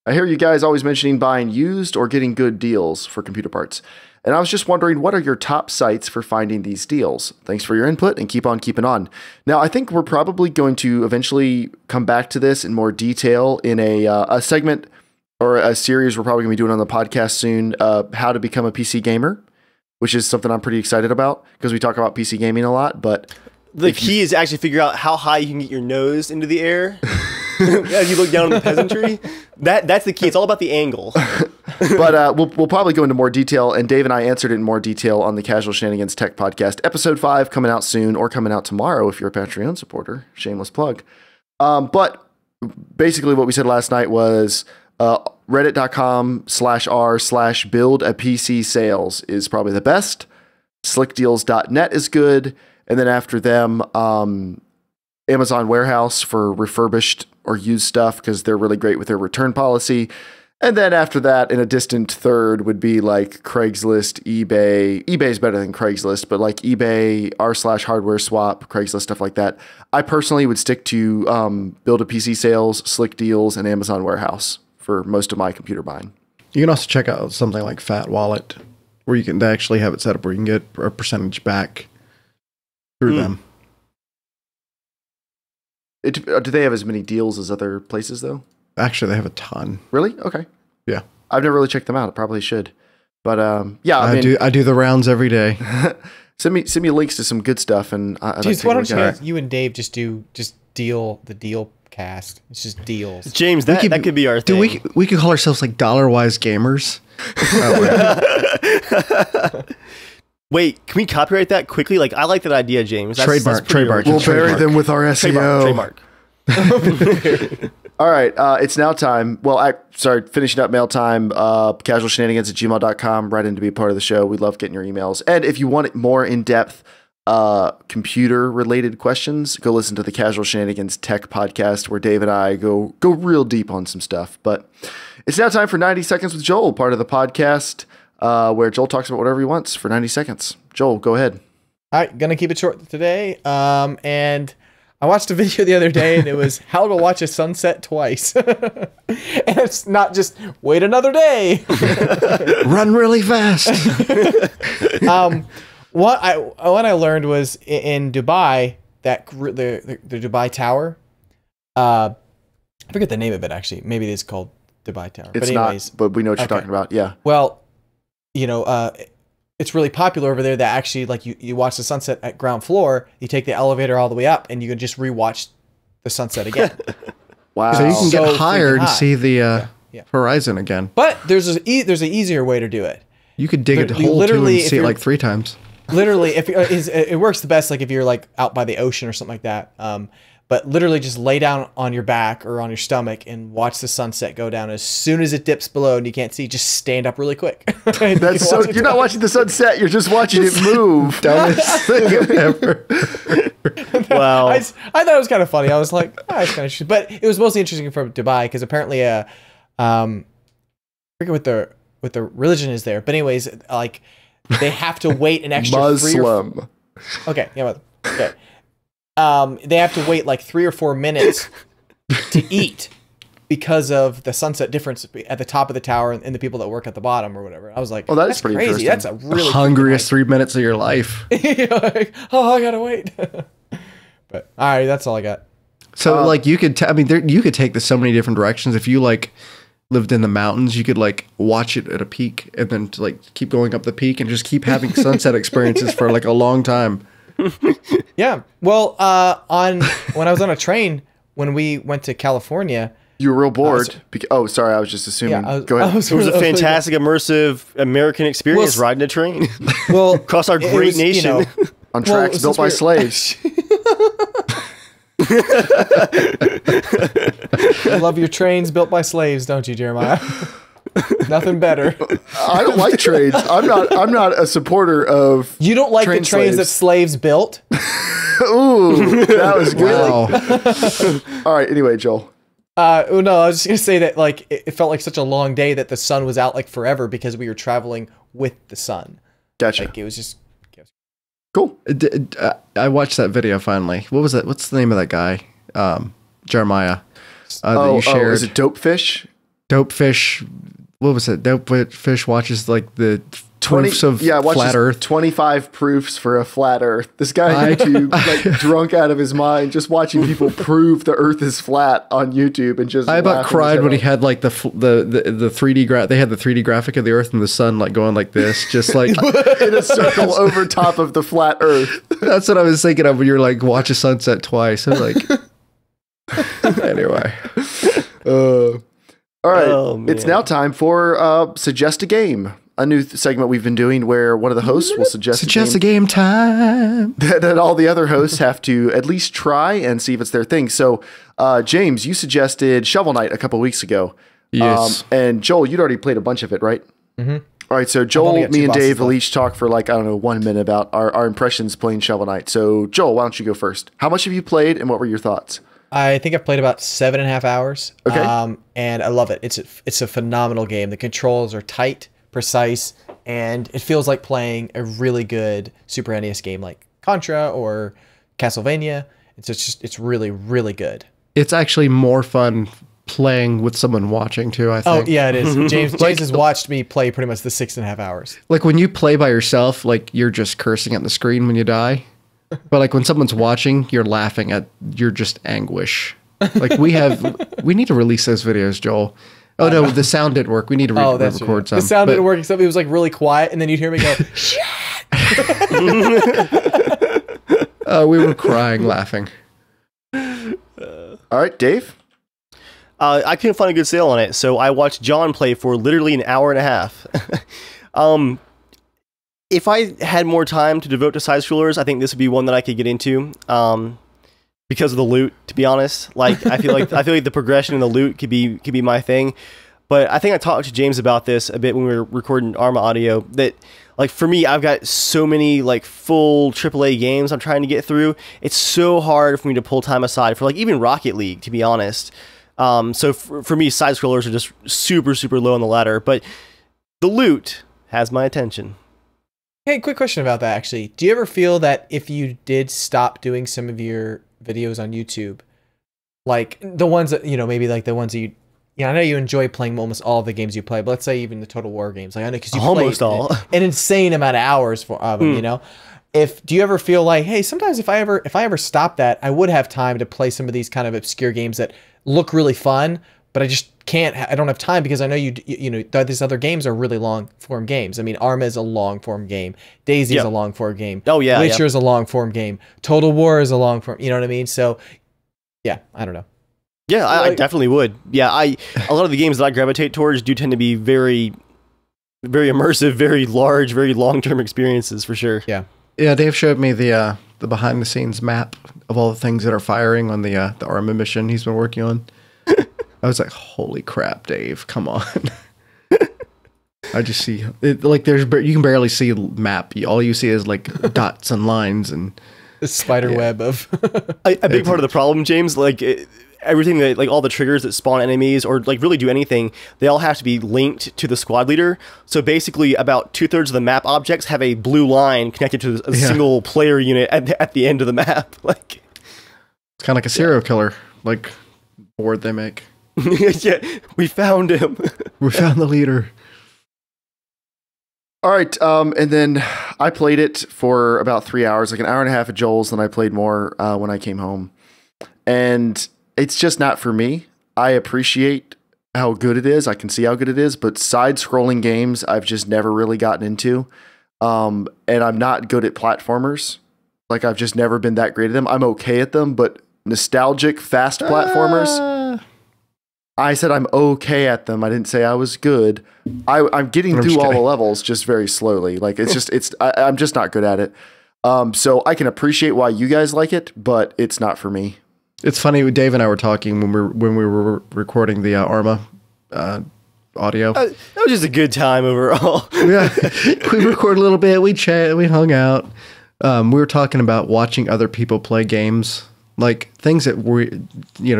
I hear you guys always mentioning buying used or getting good deals for computer parts. And I was just wondering, what are your top sites for finding these deals? Thanks for your input and keep on keeping on. Now, I think we're probably going to eventually come back to this in more detail in a segment or a series we're probably going to be doing on the podcast soon, how to become a PC gamer, which is something I'm pretty excited about because we talk about PC gaming a lot. But the key is to actually figure out how high you can get your nose into the air as you look down on the peasantry. That's the key. It's all about the angle. But we'll probably go into more detail, and Dave and I answered it in more detail on the Casual Shenanigans Tech Podcast. Episode 5 coming out soon, or coming out tomorrow if you're a Patreon supporter. Shameless plug. But basically what we said last night was reddit.com/r/build a PC sales is probably the best. Slickdeals.net is good. And then after them, Amazon Warehouse for refurbished or used stuff because they're really great with their return policy. And then after that, in a distant third, would be like Craigslist, eBay. eBay's better than Craigslist, but like eBay, r/hardware swap, Craigslist, stuff like that. I personally would stick to Build a PC Sales, Slick Deals, and Amazon Warehouse for most of my computer buying. You can also check out something like Fat Wallet, where you can actually have it set up where you can get a percentage back through them. Do they have as many deals as other places, though? Actually, they have a ton. Really? Okay. Yeah. I've never really checked them out. I probably should. But yeah, I do the rounds every day. Send me links to some good stuff, and Jeez, why don't you and Dave just deal the deal cast? It's just deals. James, that could be our thing. We could call ourselves like Dollar-Wise Gamers. Wait, can we copyright that quickly? Like, I like that idea, James. Trademark. We'll bury them with our SEO. Trademark. All right, it's now time. Well, finishing up mail time, casualshenanigans@gmail.com. Write in to be a part of the show. We love getting your emails. And if you want more in-depth computer-related questions, go listen to the Casual Shenanigans Tech Podcast, where Dave and I go real deep on some stuff. But it's now time for 90 Seconds with Joel, part of the podcast where Joel talks about whatever he wants for 90 seconds. Joel, go ahead. All right, gonna keep it short today. And I watched a video the other day, and it was how to watch a sunset twice. And it's not just wait another day. Run really fast. What I learned was in Dubai, that the Dubai Tower. I forget the name of it actually. Maybe it is called Dubai Tower. It's not, but we know what you're talking about. Yeah. Well, it's really popular over there that actually, like, you watch the sunset at ground floor, you take the elevator all the way up, and you can just rewatch the sunset again. Wow. So you can get higher and see the Yeah. horizon again. But there's an easier way to do it. You could dig a hole too and see it like 3 times. Literally, it works the best like if you're like out by the ocean or something like that. But literally just lay down on your back or on your stomach and watch the sunset go down. As soon as it dips below and you can't see, just stand up really quick. That's so. You're not watching the sunset. You're just watching it move. Dumbest thing ever. Wow. I thought it was kind of funny. I was like, oh, it's kind of interesting. But it was mostly interesting from Dubai because apparently, I forget what the religion is there. But anyways, like they have to wait an extra Muslim. Okay. Yeah. Okay. They have to wait like 3 or 4 minutes to eat because of the sunset difference at the top of the tower and the people that work at the bottom or whatever. I was like, oh, that's pretty crazy. That's a really hungriest 3 minutes of your life. Like, oh, I gotta wait. But all right, that's all I got. So like you could, you could take this so many different directions. If you like lived in the mountains, you could like watch it at a peak and then like keep going up the peak and just keep having sunset experiences for like a long time. Yeah. Well, when I was on a train when we went to California, you were real bored. Sorry, I was just assuming. Yeah, Go ahead. It was a fantastic, immersive American experience riding a train. Well, across our great nation. On tracks built by slaves. I love your trains built by slaves, don't you, Jeremiah? Nothing better. I don't like trains. I'm not a supporter of. You don't like the trains that slaves built? Ooh, that was good. Wow. All right. Anyway, Joel. No, I was just gonna say that like it felt like such a long day that the sun was out like forever because we were traveling with the sun. Gotcha. Like it was just cool. I watched that video finally. What was it? What's the name of that guy? Jeremiah. That you shared. Is it Dopefish? Dopefish. What was it? Dopefish watches like the proofs of flat Earth. 25 proofs for a flat Earth. This guy on YouTube, like drunk out of his mind, just watching people prove the Earth is flat on YouTube and just. I about cried when he had like the 3D they had the 3D graphic of the Earth and the sun like going like this, just like in a circle over top of the flat Earth. That's what I was thinking of when you're like watch a sunset twice. I was like, anyway. All right, it's now time for Suggest a Game, a new segment we've been doing where one of the hosts will suggest a game time that all the other hosts have to at least try and see if it's their thing. So, James, you suggested Shovel Knight a couple weeks ago. Yes. And Joel, you'd already played a bunch of it, right? Mm-hmm. All right, so Joel, me, and Dave will each talk for like, 1 minute about our impressions playing Shovel Knight. So, Joel, why don't you go first? How much have you played and what were your thoughts? I think I've played about 7.5 hours. Okay. And I love it. It's a phenomenal game. The controls are tight, precise, and it feels like playing a really good Super NES game like Contra or Castlevania. It's really, really good. It's actually more fun playing with someone watching too, I think. Oh, yeah, it is. James has watched me play pretty much the 6.5 hours. Like when you play by yourself, like you're just cursing at the screen when you die. But like when someone's watching, you're laughing at your just anguish. Like we need to release those videos, Joel. Oh no, the sound didn't work. We need to record some. The sound didn't work except it was like really quiet, and then you'd hear me go, "Shit!" We were crying, laughing. All right, Dave. I couldn't find a good sale on it, so I watched John play for literally an hour and a half. If I had more time to devote to side scrollers, I think this would be one that I could get into. because of the loot, to be honest. Like I feel like the progression in the loot could be my thing. But I think I talked to James about this a bit when we were recording Arma audio, that like for me, I've got so many like full AAA games I'm trying to get through. It's so hard for me to pull time aside for like even Rocket League, to be honest. So for me, side scrollers are just super, super low on the ladder, but the loot has my attention. Hey, quick question about that, actually. Do you ever feel that if you did stop doing some of your videos on YouTube, like the ones that, you know, maybe like the ones that you, yeah, I know you enjoy playing almost all of the games you play, but let's say even the Total War games. Like I know because you almost play all an insane amount of hours for them, you know. Do you ever feel like, hey, sometimes if I ever stop that, I would have time to play some of these kind of obscure games that look really fun, but I just can't. I don't have time because I know you know these other games are really long form games. I mean, Arma is a long form game. Daisy is a long form game. Oh yeah, Witcher is a long form game. Total War is a long form. You know what I mean? So yeah, I don't know. Yeah, I definitely would. Yeah, a lot of the games that I gravitate towards do tend to be very, very immersive, very large, very long-term experiences for sure. Yeah. Yeah, Dave showed me the behind-the-scenes map of all the things that are firing on the Arma mission he's been working on. I was like, "Holy crap, Dave! Come on!" I just see it, like you can barely see a map. All you see is like dots and lines and the spider web of a big part of the problem, James. Like everything that like all the triggers that spawn enemies or like really do anything, they all have to be linked to the squad leader. So basically, about 2/3 of the map objects have a blue line connected to a single player unit at the end of the map. Like it's kind of like a serial killer like board they make. Yeah, we found him. We found the leader. All right, and then I played it for about 3 hours, like an hour and a half at Joel's, then I played more when I came home. And it's just not for me. I appreciate how good it is. I can see how good it is, but side-scrolling games I've just never really gotten into. And I'm not good at platformers. Like, I've just never been that great at them. I'm okay at them, but nostalgic, fast platformers... I said I'm okay at them. I didn't say I was good. I'm getting through all the levels just very slowly. Like I'm just not good at it. So I can appreciate why you guys like it, but it's not for me. It's funny. Dave and I were talking when we were recording the Arma audio. That was just a good time overall. Yeah, we recorded a little bit. We chatted. We hung out. We were talking about watching other people play games. Like things that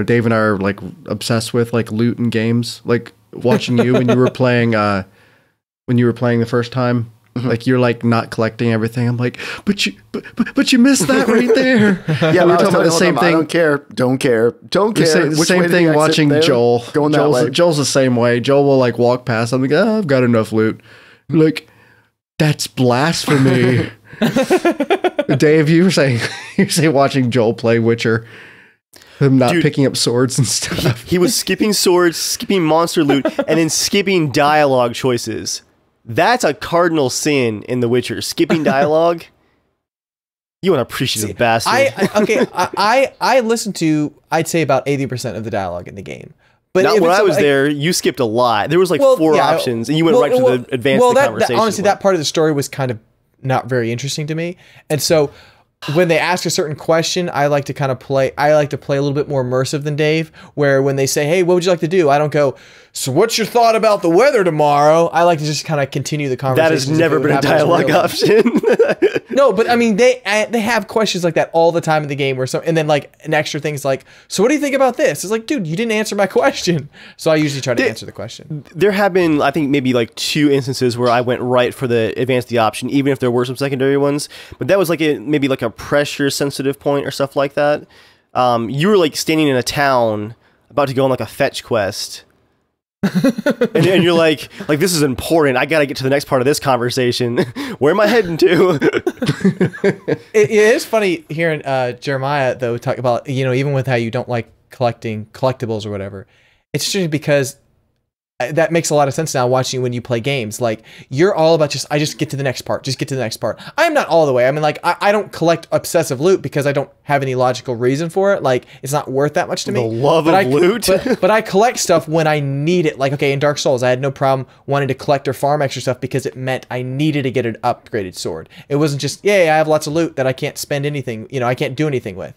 Dave and I are like obsessed with, like loot and games. Like watching you when you were playing the first time. Like you're like not collecting everything. I'm like, but you missed that right there. Yeah, we're talking about the same thing. I don't care. Same thing watching Joel. Joel's the same way. Joel will like walk past. I'm like, oh, I've got enough loot. Like that's blasphemy. Dave, you were saying watching Joel play Witcher, him not picking up swords and stuff. He was skipping swords, skipping monster loot, and then skipping dialogue choices. That's a cardinal sin in The Witcher. Skipping dialogue. You an appreciative bastard. I listened to, I'd say about 80% of the dialogue in the game. But when I was there, you skipped a lot. There was like 4 options, and you went right to the advanced conversation. Honestly, that part of the story was kind of not very interesting to me. And so when they ask a certain question, I like to play a little bit more immersive than Dave, where when they say, hey, what would you like to do? I don't go, so what's your thought about the weather tomorrow? I like to just kind of continue the conversation. That has never been a dialogue option. No, but I mean, they have questions like that all the time in the game, and then like an extra thing's like, so what do you think about this? It's like, dude, you didn't answer my question. So I usually try to answer the question. There have been, I think, maybe like 2 instances where I went right for the advanced the option, even if there were some secondary ones. But that was like maybe like a pressure sensitive point or stuff like that. You were like standing in a town about to go on like a fetch quest. and you're like this is important. I gotta get to the next part of this conversation. Where am I heading to? It is funny hearing Jeremiah though talk about even with how you don't like collecting collectibles or whatever. It's interesting because that makes a lot of sense now watching when you play games. Like you're all about I just get to the next part. Just get to the next part. I am not all the way. I mean, like I don't collect obsessive loot because I don't have any logical reason for it. Like it's not worth that much to me. The love of loot. But I collect stuff when I need it. Like, okay, in Dark Souls, I had no problem wanting to collect or farm extra stuff because it meant I needed to get an upgraded sword. It wasn't just, yay, I have lots of loot that I can't spend anything, I can't do anything with.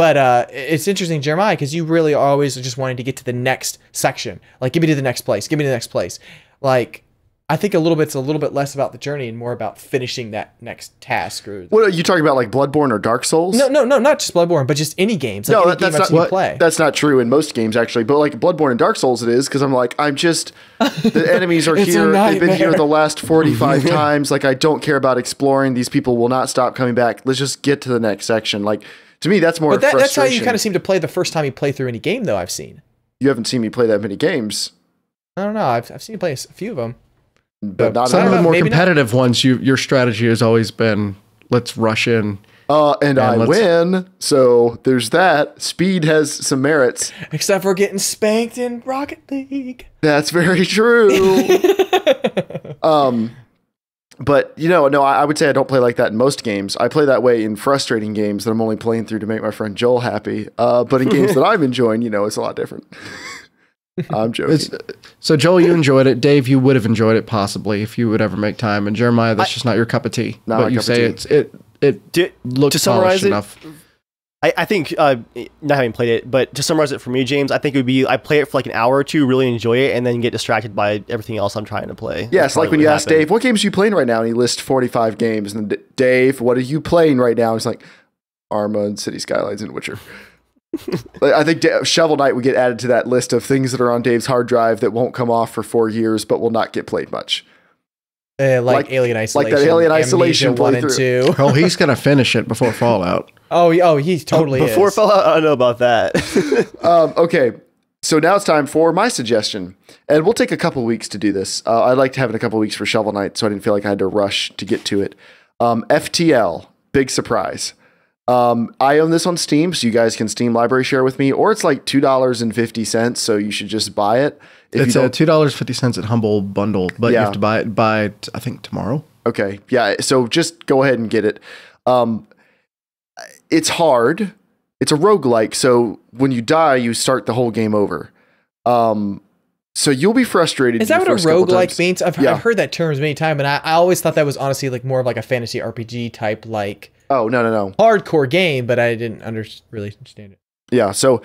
But it's interesting, Jeremiah, because you really are always just wanting to get to the next section. Like, give me to the next place. Give me to the next place. Like, I think it's a little bit less about the journey and more about finishing that next task. Or what are you talking about, like Bloodborne or Dark Souls? No, not just Bloodborne, but just any games. Like no, any game I've seen you play. That's not true in most games, actually. But like Bloodborne and Dark Souls, it is, because the enemies are here. They've been here the last 45 times. Like, I don't care about exploring. These people will not stop coming back. Let's just get to the next section. Like, to me, that's more frustration. That's how you kind of seem to play the first time you play through any game, though, I've seen. You haven't seen me play that many games. I don't know. I've seen you play a few of them. But not some of the more competitive not. Ones, your strategy has always been, let's rush in. And I win, so there's that. Speed has some merits. Except for getting spanked in Rocket League. That's very true. But, no, I would say I don't play like that in most games. I play that way in frustrating games that I'm only playing through to make my friend Joel happy. But in games that I'm enjoying, it's a lot different. I'm joking. So, Joel, you enjoyed it. Dave, you would have enjoyed it possibly if you would ever make time. And Jeremiah, that's just not your cup of tea. But you say it looks polished enough. I think, not having played it, but to summarize it for me, James, I think it would be, I play it for like an hour or two, really enjoy it, and then get distracted by everything else I'm trying to play. Yeah, it's like when you ask Dave, what games are you playing right now? And he lists 45 games. And then, Dave, what are you playing right now? He's like, Arma and City Skylines and Witcher. I think Shovel Knight would get added to that list of things that are on Dave's hard drive that won't come off for 4 years, but will not get played much. Like Alien Isolation. Like that Alien Isolation 1 and 2. Oh, he's going to finish it before Fallout. Oh, he totally before is. Fallout, I don't know about that. Okay, so now it's time for my suggestion. And we'll take a couple weeks to do this. I'd like to have it a couple weeks for Shovel Knight, so I didn't feel like I had to rush to get to it. FTL, big surprise. I own this on Steam, so you guys can Steam library share with me, or it's like $2.50, so you should just buy it. It's $2.50 at Humble Bundle, but you have to buy it by, I think, tomorrow. Okay, yeah, so just go ahead and get it. It's hard. It's a roguelike, so when you die, you start the whole game over. So you'll be frustrated. Is that what a roguelike means? I've heard that term many times, and I always thought that was honestly like more of like a fantasy RPG type, like... Oh, no. Hardcore game, but I didn't really understand it. Yeah, so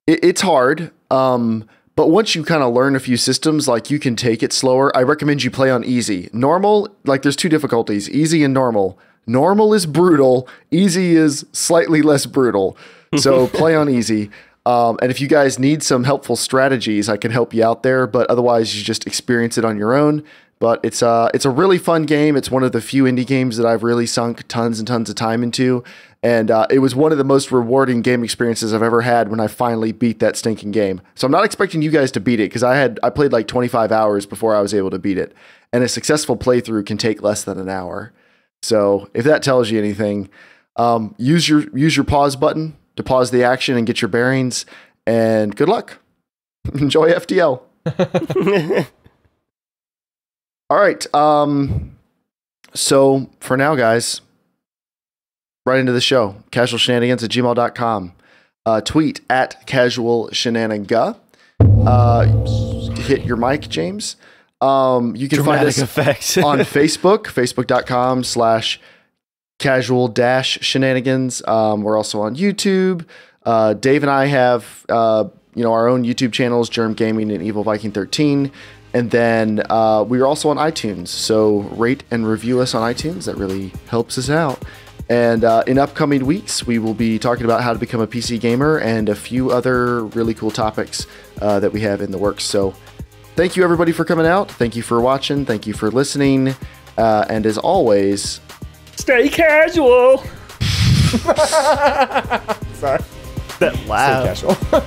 it's hard. But once you kind of learn a few systems, like you can take it slower. I recommend you play on easy. Normal, like there's two difficulties, easy and normal. Normal is brutal. Easy is slightly less brutal. So play on easy. And if you guys need some helpful strategies, I can help you out there. But otherwise, you just experience it on your own. But it's a really fun game. It's one of the few indie games that I've really sunk tons and tons of time into. And it was one of the most rewarding game experiences I've ever had when I finally beat that stinking game. So I'm not expecting you guys to beat it because I played like 25 hours before I was able to beat it. And a successful playthrough can take less than an hour. So if that tells you anything, use your pause button to pause the action and get your bearings. And good luck. Enjoy FTL. All right. So for now, guys, right into the show. casualshenanigans@gmail.com. Tweet at casualshenaniga. Hit your mic, James. You can find us on Facebook, facebook.com/casual-shenanigans. We're also on YouTube. Dave and I have our own YouTube channels, Germ Gaming and Evil Viking 13. And then we are also on iTunes, so rate and review us on iTunes. That really helps us out. And in upcoming weeks, we will be talking about how to become a PC gamer and a few other really cool topics that we have in the works. So thank you, everybody, for coming out. Thank you for watching. Thank you for listening. And as always, stay casual. Sorry. That loud. Stay casual.